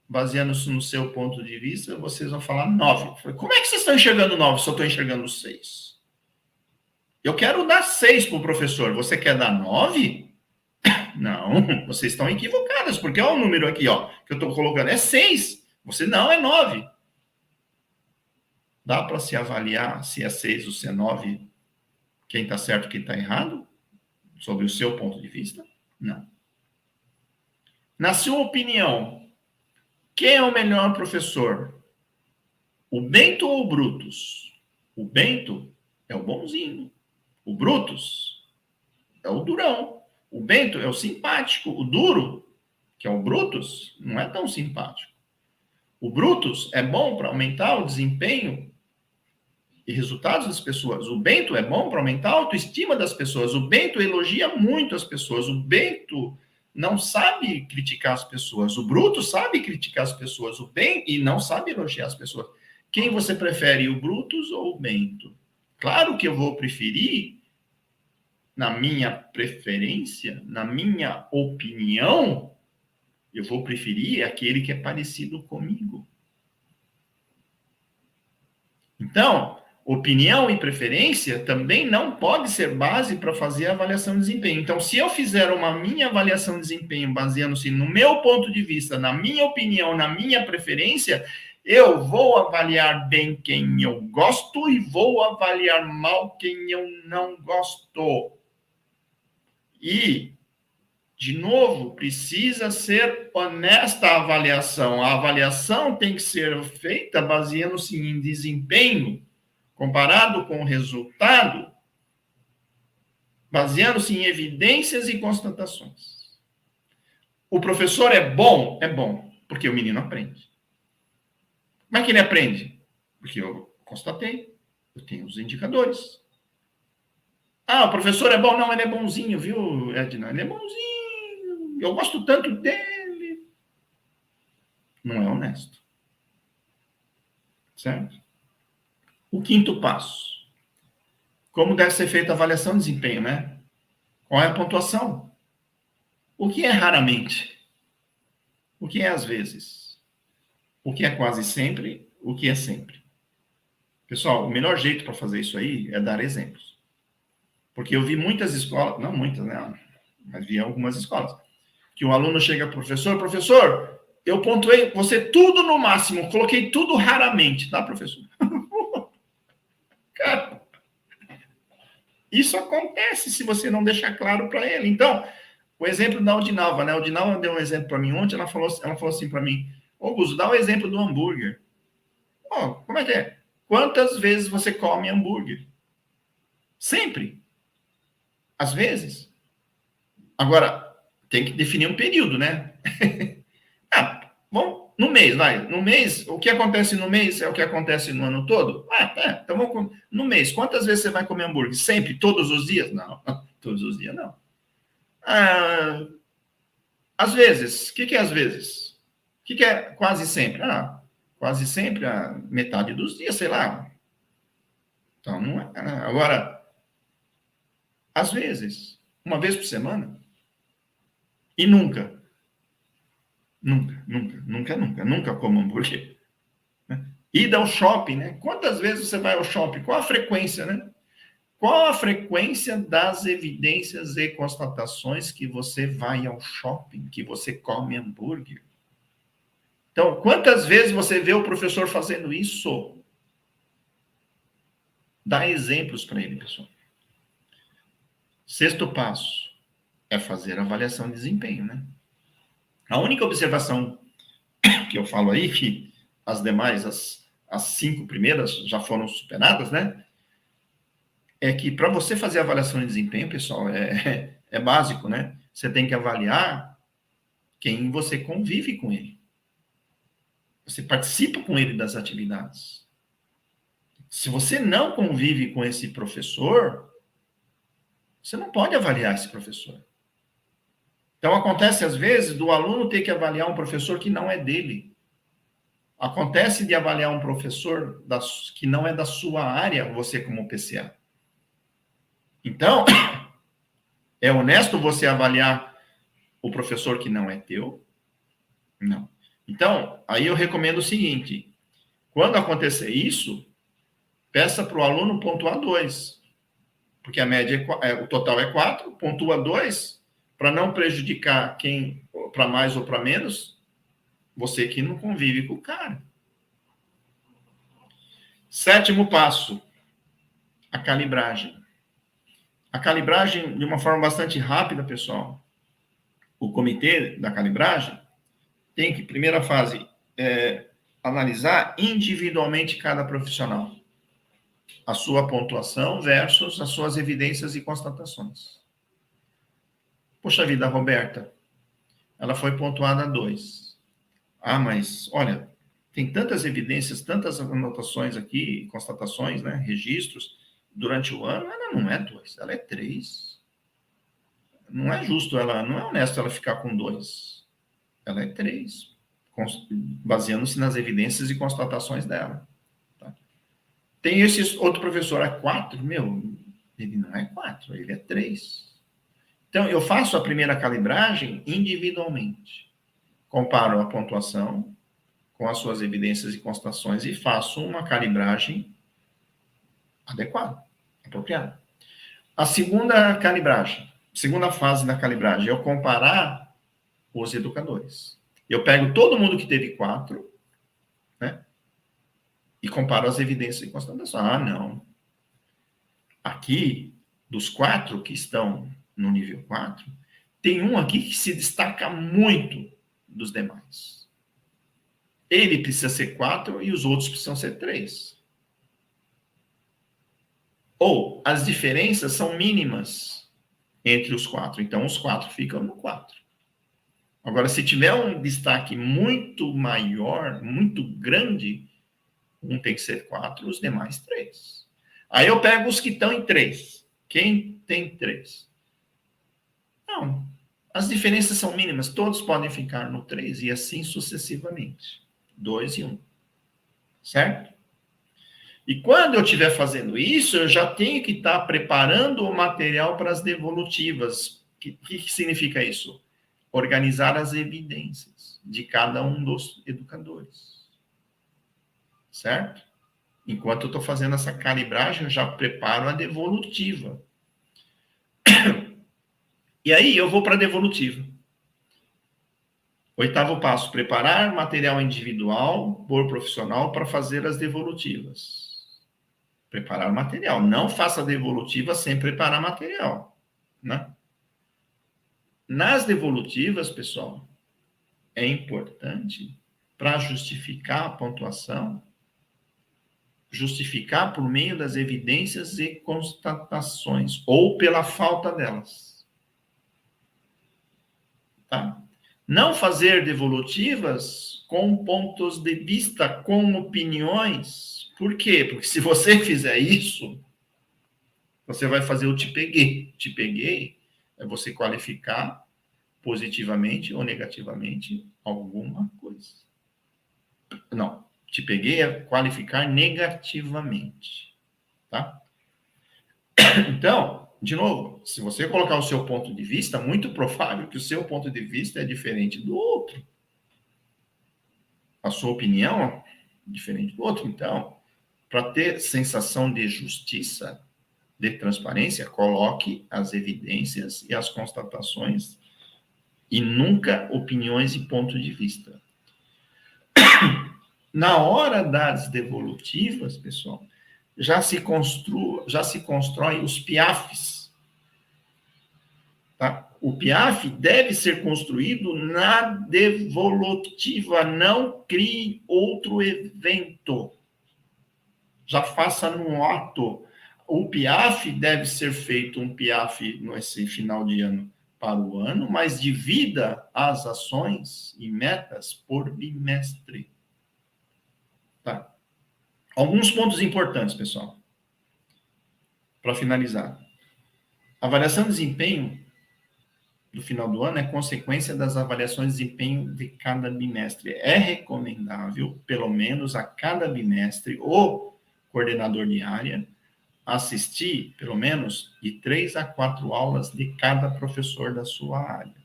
Speaker 3: Baseando-se no seu ponto de vista, vocês vão falar 9. Como é que vocês estão enxergando 9 se eu estou enxergando 6? Eu quero dar 6 para o professor. Você quer dar 9? Não, vocês estão equivocadas, porque olha o número aqui, ó, que eu estou colocando, é 6. Você não, é 9. Dá para se avaliar se é 6 ou se é 9, quem está certo e quem está errado? Sobre o seu ponto de vista? Não. Na sua opinião, quem é o melhor professor? O Bento ou o Brutus? O Bento é o bonzinho. O Brutus é o durão. O Bento é o simpático. O duro, que é o Brutus, não é tão simpático. O Brutus é bom para aumentar o desempenho e resultados das pessoas. O Bento é bom para aumentar a autoestima das pessoas. O Bento elogia muito as pessoas. O Bento não sabe criticar as pessoas. O Brutus sabe criticar as pessoas. O Bento e não sabe elogiar as pessoas. Quem você prefere, o Brutus ou o Bento? Claro que eu vou preferir, na minha preferência, na minha opinião, eu vou preferir aquele que é parecido comigo. Então, opinião e preferência também não pode ser base para fazer a avaliação de desempenho. Então, se eu fizer uma minha avaliação de desempenho baseando-se no meu ponto de vista, na minha opinião, na minha preferência, eu vou avaliar bem quem eu gosto e vou avaliar mal quem eu não gosto. E, de novo, precisa ser honesta a avaliação. A avaliação tem que ser feita baseando-se em desempenho, comparado com o resultado, baseando-se em evidências e constatações. O professor é bom? É bom, porque o menino aprende. Como é que ele aprende? Porque eu constatei, eu tenho os indicadores. Ah, o professor é bom? Não, ele é bonzinho, viu, Edna? Ele é bonzinho, eu gosto tanto dele. Não é honesto. Certo? O quinto passo. Como deve ser feita a avaliação de desempenho, né? Qual é a pontuação? O que é raramente? O que é às vezes? O que é quase sempre? O que é sempre? Pessoal, o melhor jeito para fazer isso aí é dar exemplos. Porque eu vi muitas escolas, não muitas, né? Mas vi algumas escolas, que o aluno chega ao professor, professor, eu pontuei você tudo no máximo, coloquei tudo raramente, tá, professor? Cara, isso acontece se você não deixar claro para ele. Então, o exemplo da Odinalva, né? A Odinalva deu um exemplo para mim ontem, ela falou assim para mim, ô Guzo, dá o exemplo do hambúrguer. Oh, como é que é? Quantas vezes você come hambúrguer? Sempre. Às vezes. Agora, tem que definir um período, né? Bom, no mês, vai. No mês, o que acontece no mês é o que acontece no ano todo? Então vamos no mês. Quantas vezes você vai comer hambúrguer? Sempre? Todos os dias? Não, todos os dias não. Às vezes. O que é às vezes? O que é quase sempre? Quase sempre a metade dos dias, sei lá. Então, não é. Agora, Às vezes, uma vez por semana. E nunca como hambúrguer. Né? Ida ao shopping, né? Quantas vezes você vai ao shopping? Qual a frequência, né? Qual a frequência das evidências e constatações que você vai ao shopping, que você come hambúrguer? Então, quantas vezes você vê o professor fazendo isso? Dá exemplos para ele, pessoal. Sexto passo é fazer avaliação de desempenho, né? A única observação que eu falo aí, que as demais, as 5 primeiras já foram superadas, né? É que para você fazer avaliação de desempenho, pessoal, é básico, né? Você tem que avaliar quem você convive com ele. Você participa com ele das atividades. Se você não convive com esse professor, você não pode avaliar esse professor. Então, acontece, às vezes, do aluno ter que avaliar um professor que não é dele. Acontece de avaliar um professor que não é da sua área, você como PCA. Então, é honesto você avaliar o professor que não é teu? Não. Então, aí eu recomendo o seguinte, quando acontecer isso, peça para o aluno pontuar 2, porque a média o total é 4, pontua 2, para não prejudicar quem, para mais ou para menos, você que não convive com o cara. Sétimo passo, a calibragem. A calibragem, de uma forma bastante rápida, pessoal, o comitê da calibragem tem que, primeira fase, analisar individualmente cada profissional. A sua pontuação versus as suas evidências e constatações. Poxa vida, Roberta, ela foi pontuada 2. Ah, mas, olha, tem tantas evidências, tantas anotações aqui, constatações, né, registros, durante o ano, ela não é 2, ela é 3. Não é justo, não é honesto ela ficar com 2. Ela é 3, baseando-se nas evidências e constatações dela. Tá? Tem esse outro professor, é 4, ele não é 4, ele é 3. Então, eu faço a primeira calibragem individualmente. Comparo a pontuação com as suas evidências e constatações e faço uma calibragem adequada, apropriada. A segunda calibragem, segunda fase da calibragem, é eu comparar os educadores. Eu pego todo mundo que teve 4, né? E comparo as evidências e constatações. Ah, não. Aqui, dos 4 que estão no nível 4, tem um aqui que se destaca muito dos demais. Ele precisa ser 4 e os outros precisam ser 3. Ou as diferenças são mínimas entre os 4. Então, os 4 ficam no 4. Agora, se tiver um destaque muito maior, muito grande, um tem que ser 4, os demais 3. Aí eu pego os que estão em 3. Quem tem 3? Não. As diferenças são mínimas. Todos podem ficar no 3 e assim sucessivamente. 2 e 1. Certo? E quando eu estiver fazendo isso, eu já tenho que estar preparando o material para as devolutivas. O que significa isso? Organizar as evidências de cada um dos educadores. Certo? Enquanto eu estou fazendo essa calibragem, eu já preparo a devolutiva. E aí eu vou para a devolutiva. Oitavo passo, preparar material individual por profissional para fazer as devolutivas. Preparar material. Não faça a devolutiva sem preparar material, né? Nas devolutivas, pessoal, é importante, para justificar a pontuação, justificar por meio das evidências e constatações, ou pela falta delas. Tá? Não fazer devolutivas com pontos de vista, com opiniões. Por quê? Porque se você fizer isso, você vai fazer o te peguei. Te peguei é você qualificar positivamente ou negativamente alguma coisa. Não, te peguei é qualificar negativamente. Tá? Então, de novo, se você colocar o seu ponto de vista, muito provável que o seu ponto de vista é diferente do outro. A sua opinião é diferente do outro. Então, para ter sensação de justiça, de transparência, coloque as evidências e as constatações e nunca opiniões e ponto de vista. Na hora das devolutivas, pessoal, já se constrói os PIAFs. Tá? O PIAF deve ser construído na devolutiva, não crie outro evento. Já faça no ato. O PIAF deve ser feito um PIAF nesse final de ano para o ano, mas divida as ações e metas por bimestre. Tá? Alguns pontos importantes, pessoal, para finalizar. A avaliação de desempenho do final do ano é consequência das avaliações de desempenho de cada bimestre. É recomendável, pelo menos a cada bimestre, o coordenador de área assistir, pelo menos, de 3 a 4 aulas de cada professor da sua área.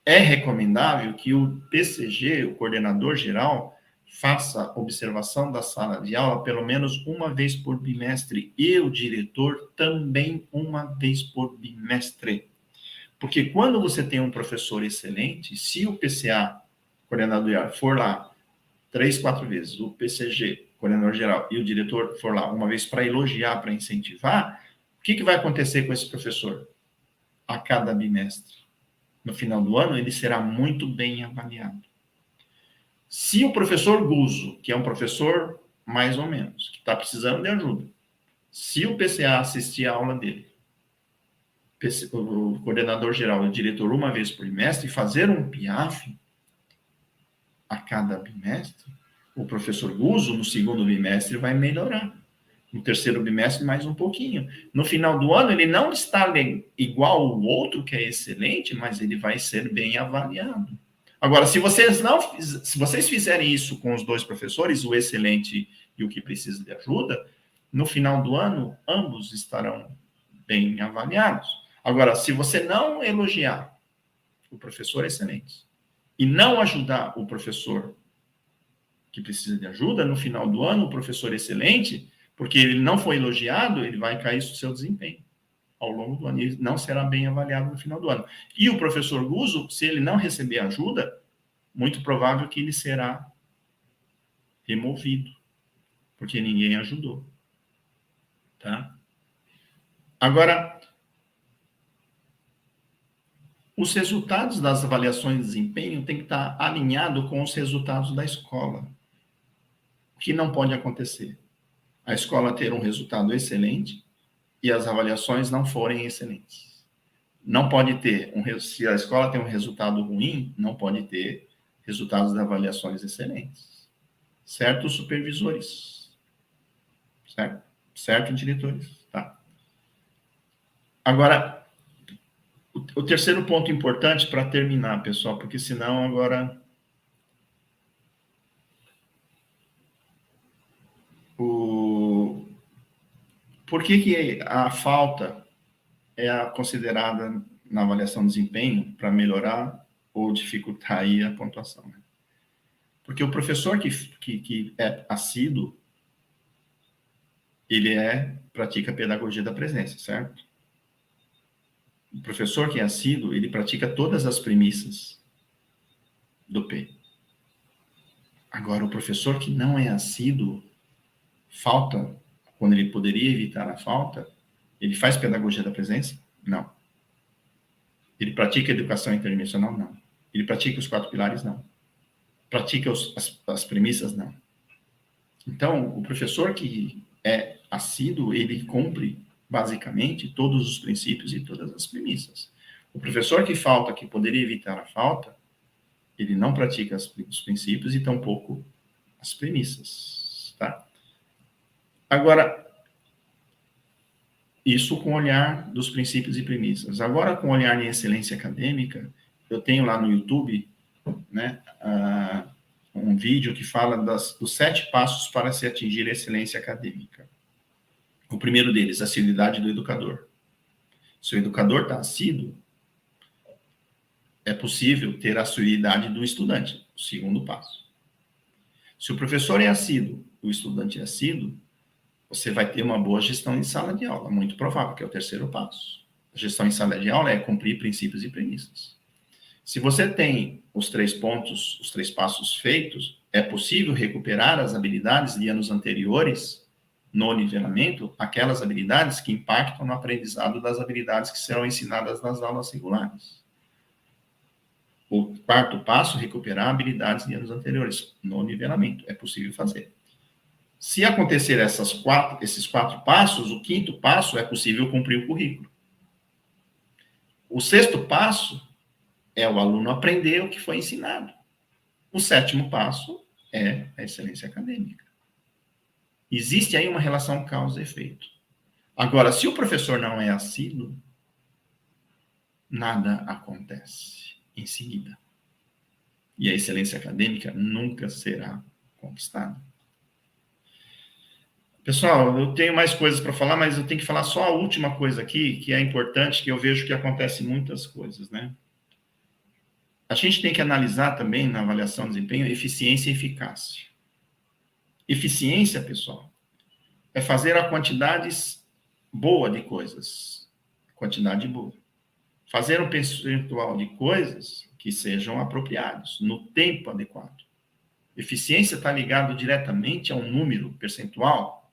Speaker 3: É recomendável que o PCG, o coordenador geral, faça observação da sala de aula pelo menos uma vez por bimestre e o diretor também uma vez por bimestre. Porque quando você tem um professor excelente, se o PCA, coordenador, for lá 3, 4 vezes, o PCG, coordenador geral, e o diretor for lá uma vez para elogiar, para incentivar, o que vai acontecer com esse professor? A cada bimestre. No final do ano, ele será muito bem avaliado. Se o professor Guzo, que é um professor mais ou menos, que está precisando de ajuda, se o PCA assistir a aula dele, o coordenador geral e o diretor uma vez por bimestre, fazer um PIAF a cada bimestre, o professor Guzo, no segundo bimestre, vai melhorar. No terceiro bimestre, mais um pouquinho. No final do ano, ele não está igual ao outro, que é excelente, mas ele vai ser bem avaliado. Agora, se vocês fizerem isso com os 2 professores, o excelente e o que precisa de ajuda, no final do ano, ambos estarão bem avaliados. Agora, se você não elogiar o professor excelente e não ajudar o professor que precisa de ajuda, no final do ano, o professor excelente, porque ele não foi elogiado, ele vai cair o seu desempenho ao longo do ano, ele não será bem avaliado no final do ano. E o professor Guzo, se ele não receber ajuda, muito provável que ele será removido, porque ninguém ajudou. Tá? Agora, os resultados das avaliações de desempenho têm que estar alinhados com os resultados da escola. O que não pode acontecer? A escola ter um resultado excelente e as avaliações não forem excelentes. Não pode ter, se a escola tem um resultado ruim, não pode ter resultados de avaliações excelentes. Certo, supervisores? Certo? Certo, diretores? Tá. Agora, o terceiro ponto importante para terminar, pessoal, porque senão agora... Por que a falta é considerada na avaliação de desempenho para melhorar ou dificultar aí a pontuação? Né? Porque o professor que é assíduo, ele pratica a pedagogia da presença, certo? O professor que é assíduo, ele pratica todas as premissas do P. Agora, o professor que não é assíduo, falta, quando ele poderia evitar a falta, ele faz pedagogia da presença? Não. Ele pratica educação interdimensional? Não. Ele pratica os 4 pilares? Não. Pratica as premissas? Não. Então, o professor que é assíduo, ele cumpre, basicamente, todos os princípios e todas as premissas. O professor que falta, que poderia evitar a falta, ele não pratica os princípios e tampouco as premissas, tá? Agora, isso com o olhar dos princípios e premissas. Agora, com o olhar em excelência acadêmica, eu tenho lá no YouTube, né, um vídeo que fala dos 7 passos para se atingir a excelência acadêmica. O primeiro deles, a assiduidade do educador. Se o educador está assíduo, é possível ter a assiduidade do estudante, o segundo passo. Se o professor é assíduo, o estudante é assíduo, você vai ter uma boa gestão de sala de aula, muito provável, que é o terceiro passo. A gestão em sala de aula é cumprir princípios e premissas. Se você tem os 3 pontos, os 3 passos feitos, é possível recuperar as habilidades de anos anteriores no nivelamento, aquelas habilidades que impactam no aprendizado das habilidades que serão ensinadas nas aulas regulares. O 4º passo, recuperar habilidades de anos anteriores no nivelamento. É possível fazer. Se acontecer esses 4 passos, o 5º passo é possível cumprir o currículo. O 6º passo é o aluno aprender o que foi ensinado. O 7º passo é a excelência acadêmica. Existe aí uma relação causa e efeito. Agora, se o professor não é assíduo, nada acontece em seguida. E a excelência acadêmica nunca será conquistada. Pessoal, eu tenho mais coisas para falar, mas eu tenho que falar só a última coisa aqui, que é importante, que eu vejo que acontece muitas coisas, né? A gente tem que analisar também, na avaliação de desempenho, eficiência e eficácia. Eficiência, pessoal, é fazer a quantidade boa de coisas. Quantidade boa. Fazer um percentual de coisas que sejam apropriados, no tempo adequado. Eficiência está ligado diretamente a um número percentual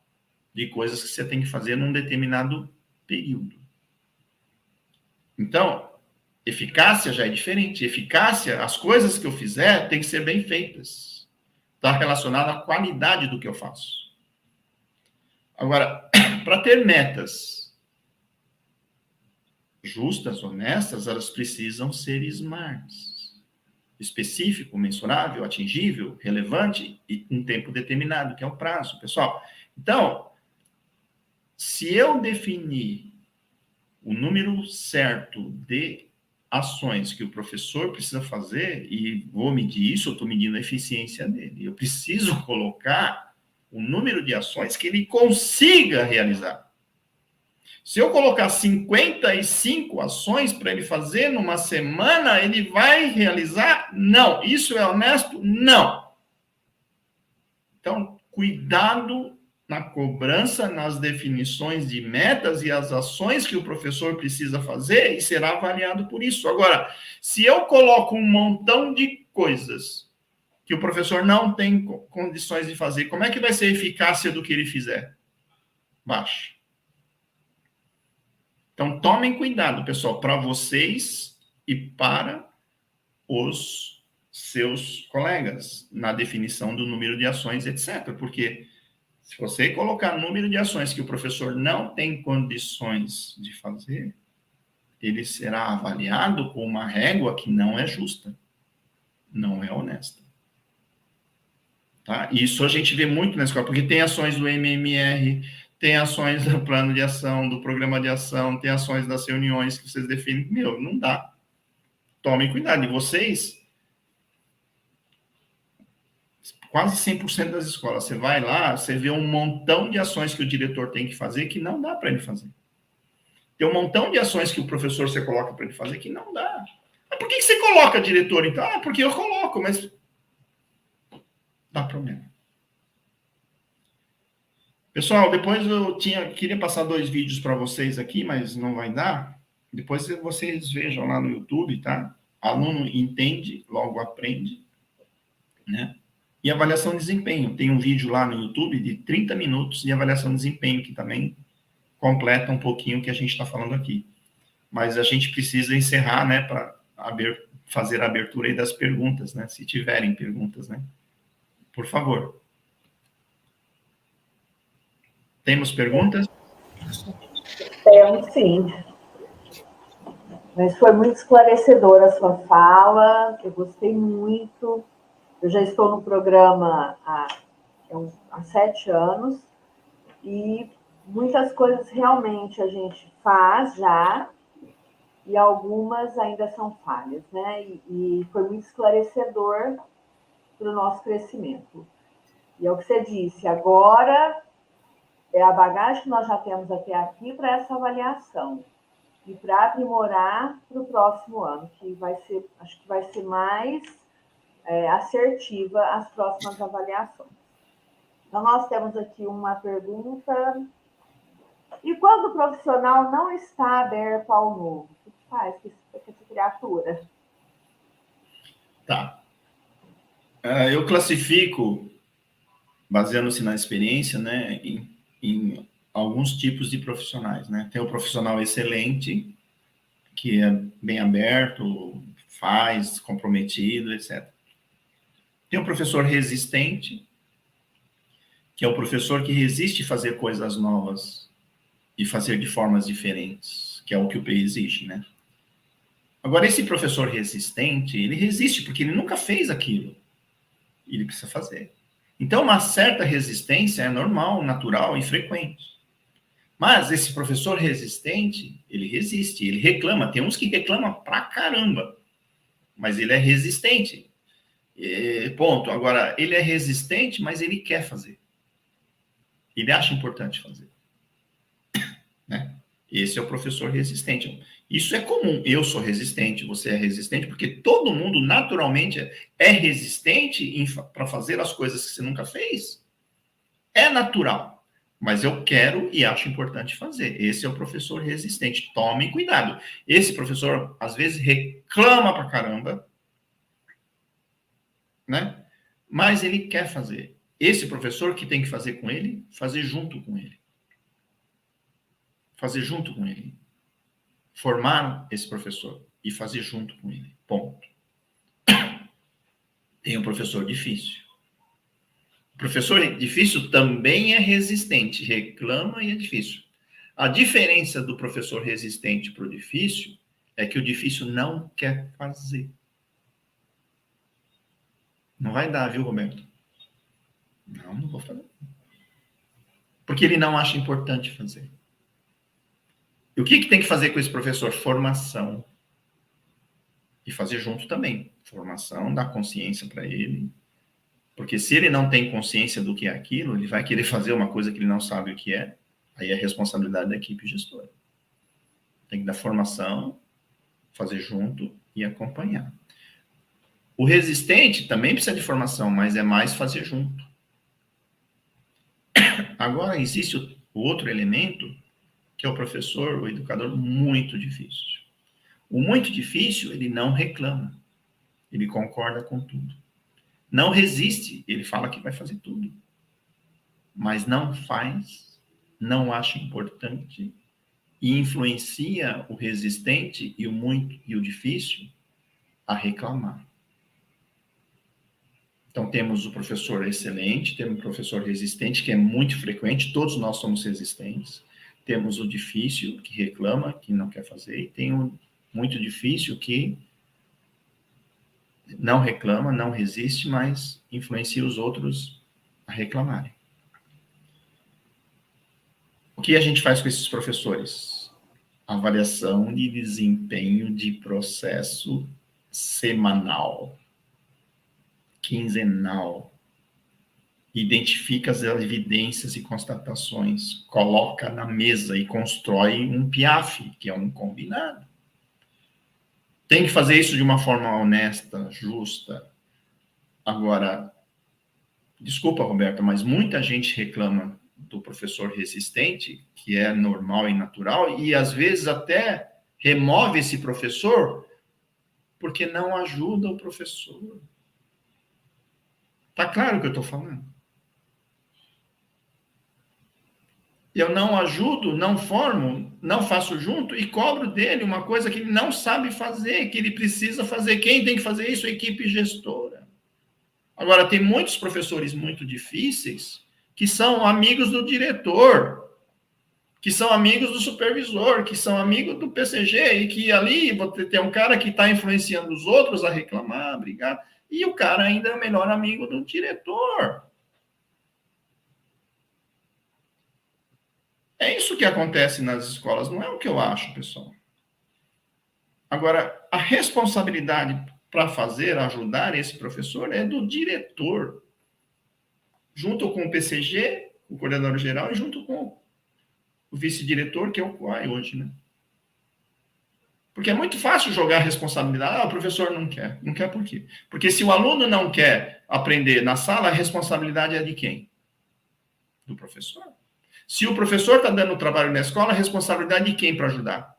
Speaker 3: de coisas que você tem que fazer num determinado período. Então, eficácia já é diferente. Eficácia, as coisas que eu fizer têm que ser bem feitas. Está relacionado à qualidade do que eu faço. Agora, para ter metas justas, honestas, elas precisam ser smarts. Específico, mensurável, atingível, relevante e um tempo determinado, que é o prazo, pessoal. Então, se eu definir o número certo de ações que o professor precisa fazer, e vou medir isso, eu estou medindo a eficiência dele. Eu preciso colocar o número de ações que ele consiga realizar. Se eu colocar 55 ações para ele fazer numa semana, ele vai realizar? Não. Isso é honesto? Não. Então, cuidado na cobrança, nas definições de metas e as ações que o professor precisa fazer e será avaliado por isso. Agora, se eu coloco um montão de coisas que o professor não tem condições de fazer, como é que vai ser a eficácia do que ele fizer? Baixa. Então, tomem cuidado, pessoal, para vocês e para os seus colegas, na definição do número de ações, etc. Porque se você colocar número de ações que o professor não tem condições de fazer, ele será avaliado com uma régua que não é justa, não é honesta. Tá? Isso a gente vê muito na escola, porque tem ações do MMR, tem ações do plano de ação, do programa de ação, tem ações das reuniões que vocês definem. Meu, não dá. Tomem cuidado. E vocês, quase 100% das escolas, você vai lá, você vê um montão de ações que o diretor tem que fazer que não dá para ele fazer. Tem um montão de ações que o professor você coloca para ele fazer que não dá. Mas por que você coloca, diretor, então? Ah, porque eu coloco, mas dá problema. Pessoal, depois eu queria passar 2 vídeos para vocês aqui, mas não vai dar. Depois vocês vejam lá no YouTube, tá? Aluno entende, logo aprende, né? E avaliação de desempenho. Tem um vídeo lá no YouTube de 30 minutos de avaliação de desempenho, que também completa um pouquinho o que a gente está falando aqui. Mas a gente precisa encerrar, né, para fazer a abertura aí das perguntas, né? Se tiverem perguntas, né? Por favor. Temos perguntas?
Speaker 1: Temos, sim. Mas foi muito esclarecedora a sua fala, eu gostei muito. Eu já estou no programa há 7 anos e muitas coisas realmente a gente faz já e algumas ainda são falhas, né? E foi muito esclarecedor para o nosso crescimento. E é o que você disse, agora é a bagagem que nós já temos até aqui para essa avaliação. e para aprimorar para o próximo ano, que acho que vai ser mais assertiva as próximas avaliações. Então, nós temos aqui uma pergunta. E quando o profissional não está aberto ao novo, o que faz com essa criatura?
Speaker 3: Tá. Eu classifico, baseando-se na experiência, né, em alguns tipos de profissionais, né? Tem o profissional excelente, que é bem aberto, faz, comprometido, etc. Tem o professor resistente, que é o professor que resiste a fazer coisas novas e fazer de formas diferentes, que é o que o PI exige, né? Agora, esse professor resistente, ele resiste porque ele nunca fez aquilo. Ele precisa fazer. Então, uma certa resistência é normal, natural e frequente. Mas esse professor resistente, ele resiste, ele reclama. Tem uns que reclamam pra caramba, mas ele é resistente. Ponto. Agora, ele é resistente, mas ele quer fazer. Ele acha importante fazer. Né? Esse é o professor resistente. Isso é comum. Eu sou resistente, você é resistente, porque todo mundo naturalmente é resistente para fazer as coisas que você nunca fez. É natural. Mas eu quero e acho importante fazer. Esse é o professor resistente. Tomem cuidado. Esse professor, às vezes, reclama pra caramba, né? Mas ele quer fazer. Esse professor que tem que fazer com ele, fazer junto com ele. Fazer junto com ele. Formar esse professor e fazer junto com ele. Ponto. Tem um professor difícil. O professor difícil também é resistente, reclama e é difícil. A diferença do professor resistente para o difícil é que o difícil não quer fazer. Não vai dar, viu, Roberto? Não vou fazer. Porque ele não acha importante fazer. E o que tem que fazer com esse professor? Formação. E fazer junto também. Formação, dar consciência para ele. Porque se ele não tem consciência do que é aquilo, ele vai querer fazer uma coisa que ele não sabe o que é. Aí é responsabilidade da equipe gestora. Tem que dar formação, fazer junto e acompanhar. O resistente também precisa de formação, mas é mais fazer junto. Agora, existe o outro elemento, que é o professor, o educador, muito difícil. O muito difícil, ele não reclama. Ele concorda com tudo. Não resiste, ele fala que vai fazer tudo. Mas não faz, não acha importante e influencia o resistente e o muito e o difícil a reclamar. Então, temos o professor excelente, temos o professor resistente, que é muito frequente, todos nós somos resistentes. Temos o difícil, que reclama, que não quer fazer, e tem o muito difícil, que não reclama, não resiste, mas influencia os outros a reclamarem. O que a gente faz com esses professores? Avaliação de desempenho de processo semanal, quinzenal. Identifica as evidências e constatações, coloca na mesa e constrói um PIAF, que é um combinado. Tem que fazer isso de uma forma honesta, justa. Agora, desculpa, Roberta, mas muita gente reclama do professor resistente, que é normal e natural, e às vezes até remove esse professor porque não ajuda o professor. Tá claro o que eu estou falando? Eu não ajudo, não formo, não faço junto e cobro dele uma coisa que ele não sabe fazer, que ele precisa fazer. Quem tem que fazer isso? A equipe gestora. Agora, tem muitos professores muito difíceis que são amigos do diretor, que são amigos do supervisor, que são amigos do PCG, e que ali tem um cara que está influenciando os outros a reclamar, a brigar, e o cara ainda é o melhor amigo do diretor. É isso que acontece nas escolas, não é o que eu acho, pessoal. Agora, a responsabilidade para fazer, ajudar esse professor é do diretor, junto com o PCG, o coordenador geral, e junto com o vice-diretor, que é o COAI hoje, né? Porque é muito fácil jogar a responsabilidade. Ah, o professor não quer. Não quer por quê? Porque se o aluno não quer aprender na sala, a responsabilidade é de quem? Do professor. Se o professor está dando trabalho na escola, a responsabilidade de quem para ajudar?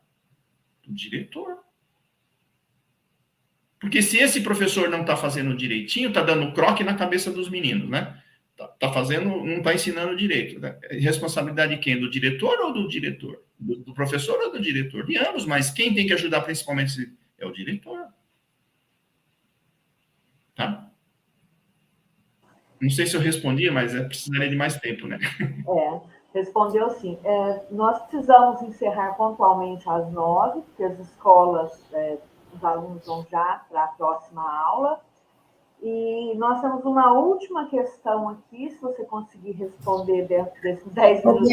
Speaker 3: Do diretor. Porque se esse professor não está fazendo direitinho, está dando croque na cabeça dos meninos, né? Tá fazendo, não está ensinando direito. Né? Responsabilidade de quem? Do diretor ou do diretor? Do professor ou do diretor? De ambos, mas quem tem que ajudar principalmente é o diretor. Tá? Não sei se eu respondi, mas precisaria de mais tempo, né?
Speaker 1: Respondeu sim. Nós precisamos encerrar pontualmente às 9, porque as escolas, os alunos vão já para a próxima aula. E nós temos uma última questão aqui, se você conseguir responder dentro desses 10 minutos.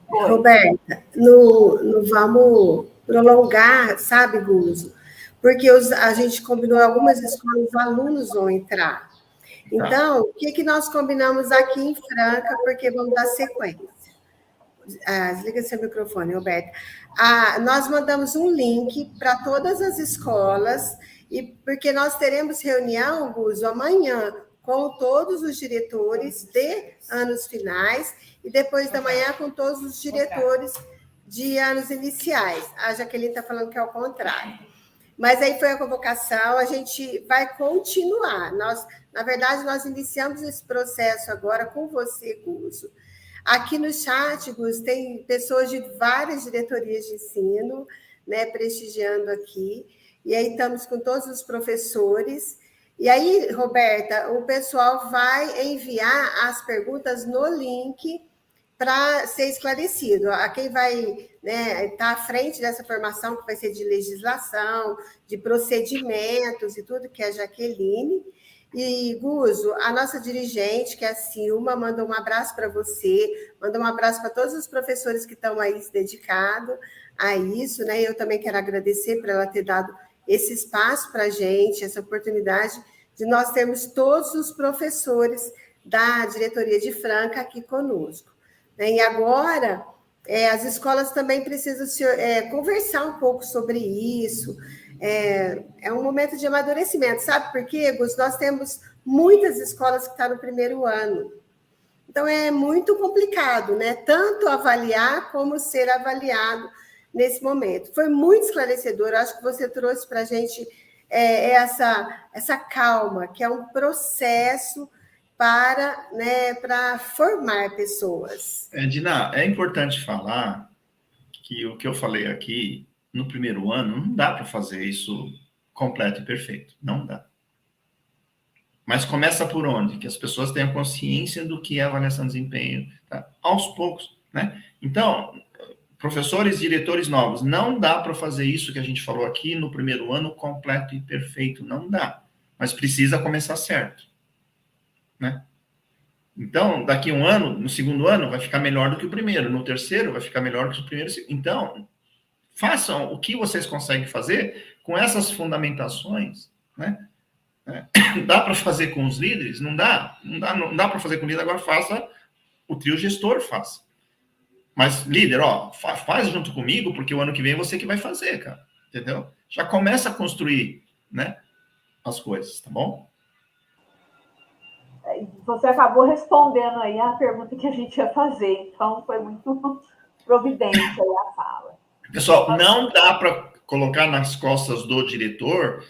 Speaker 2: Roberta, não vamos prolongar, sabe, Guzo? Porque a gente combinou algumas escolas, os alunos vão entrar. Então, o que nós combinamos aqui em Franca, porque vamos dar sequência. Desliga seu microfone, Roberta. Nós mandamos um link para todas as escolas, porque nós teremos reunião, Guzo, amanhã, com todos os diretores de anos finais, e depois da manhã com todos os diretores de anos iniciais. A Jaqueline está falando que é o contrário. Mas aí foi a convocação, a gente vai continuar. Na verdade, nós iniciamos esse processo agora com você, Guzo. Aqui no chat, Guzo, tem pessoas de várias diretorias de ensino, né, prestigiando aqui. E aí estamos com todos os professores. E aí, Roberta, o pessoal vai enviar as perguntas no link para ser esclarecido. A quem vai estar à frente dessa formação, que vai ser de legislação, de procedimentos e tudo, que é a Jaqueline. E, Guzo, a nossa dirigente, que é a Silma, manda um abraço para você, manda um abraço para todos os professores que estão aí se dedicando a isso, né? Eu também quero agradecer por ela ter dado esse espaço para a gente, essa oportunidade de nós termos todos os professores da diretoria de Franca aqui conosco. E agora, as escolas também precisam conversar um pouco sobre isso. É um momento de amadurecimento, sabe por quê, Gus? Nós temos muitas escolas que estão no primeiro ano. Então, é muito complicado, né? Tanto avaliar como ser avaliado nesse momento. Foi muito esclarecedor, acho que você trouxe para a gente essa calma, que é um processo para formar pessoas.
Speaker 3: Dina, é importante falar que o que eu falei aqui, no primeiro ano, não dá para fazer isso completo e perfeito. Não dá. Mas começa por onde? Que as pessoas tenham consciência do que é avaliação de desempenho, tá? Aos poucos, né? Então, professores, diretores novos, não dá para fazer isso que a gente falou aqui no primeiro ano completo e perfeito. Não dá. Mas precisa começar certo, né? Então, daqui a um ano, no segundo ano, vai ficar melhor do que o primeiro. No terceiro, vai ficar melhor do que o primeiro. Então, façam o que vocês conseguem fazer com essas fundamentações, né? Dá para fazer com os líderes? Não dá. Não dá para fazer com o líder. Agora faça, o trio gestor faça. Mas, líder, faz junto comigo, porque o ano que vem é você que vai fazer, cara. Entendeu? Já começa a construir, né, as coisas, tá bom?
Speaker 1: Você acabou respondendo aí a pergunta que a gente ia fazer, então foi muito providente aí a fala.
Speaker 3: Pessoal, não dá para colocar nas costas do diretor,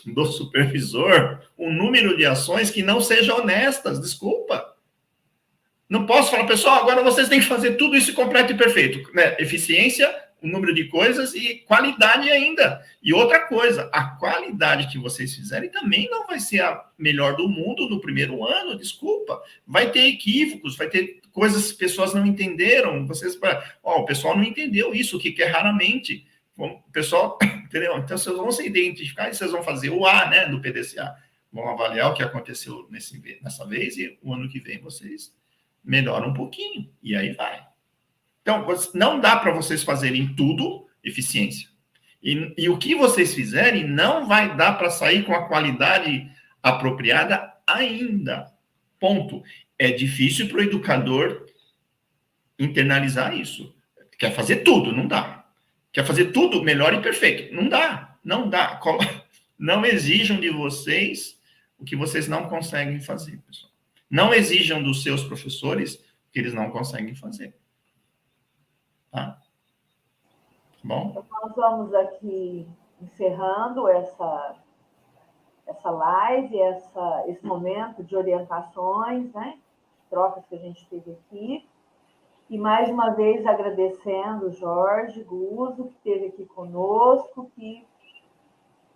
Speaker 3: do supervisor, um número de ações que não sejam honestas, desculpa. Não posso falar, pessoal, agora vocês têm que fazer tudo isso completo e perfeito, né? Eficiência, o número de coisas e qualidade ainda. E outra coisa, a qualidade que vocês fizerem também não vai ser a melhor do mundo no primeiro ano, desculpa. Vai ter equívocos, vai ter coisas que as pessoas não entenderam. O pessoal não entendeu isso, o que é raramente. O pessoal, entendeu? Então, vocês vão se identificar e vocês vão fazer o A, né, do PDCA. Vão avaliar o que aconteceu nessa vez e o ano que vem vocês melhoram um pouquinho. E aí vai. Então, não dá para vocês fazerem tudo eficiência. E o que vocês fizerem não vai dar para sair com a qualidade apropriada ainda. Ponto. É difícil para o educador internalizar isso. Quer fazer tudo, não dá. Quer fazer tudo melhor e perfeito. Não dá, não dá. Não exijam de vocês o que vocês não conseguem fazer, pessoal. Não exijam dos seus professores o que eles não conseguem fazer. Tá? Bom?
Speaker 1: Então, nós vamos aqui encerrando essa live, esse momento de orientações, né? Trocas que a gente teve aqui. E mais uma vez agradecendo o Jorge Guzzo, que esteve aqui conosco, que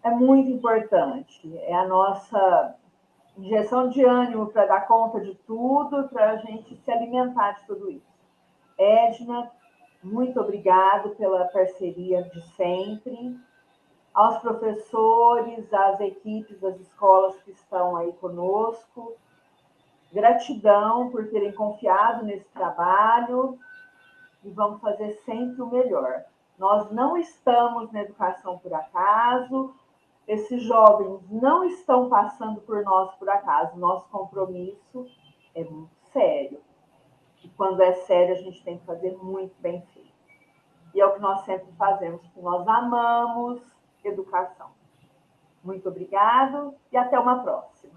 Speaker 1: é muito importante. É a nossa injeção de ânimo para dar conta de tudo, para a gente se alimentar de tudo isso. Edna, muito obrigado pela parceria de sempre. Aos professores, às equipes das escolas que estão aí conosco, gratidão por terem confiado nesse trabalho e vamos fazer sempre o melhor. Nós não estamos na educação por acaso, esses jovens não estão passando por nós por acaso. Nosso compromisso é muito sério. E quando é sério, a gente tem que fazer muito bem feito. E é o que nós sempre fazemos, porque nós amamos educação. Muito obrigado e até uma próxima.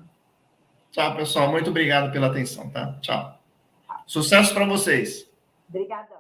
Speaker 3: Tchau, pessoal. Muito obrigado pela atenção, tá? Tchau. Sucesso para vocês.
Speaker 1: Obrigadão.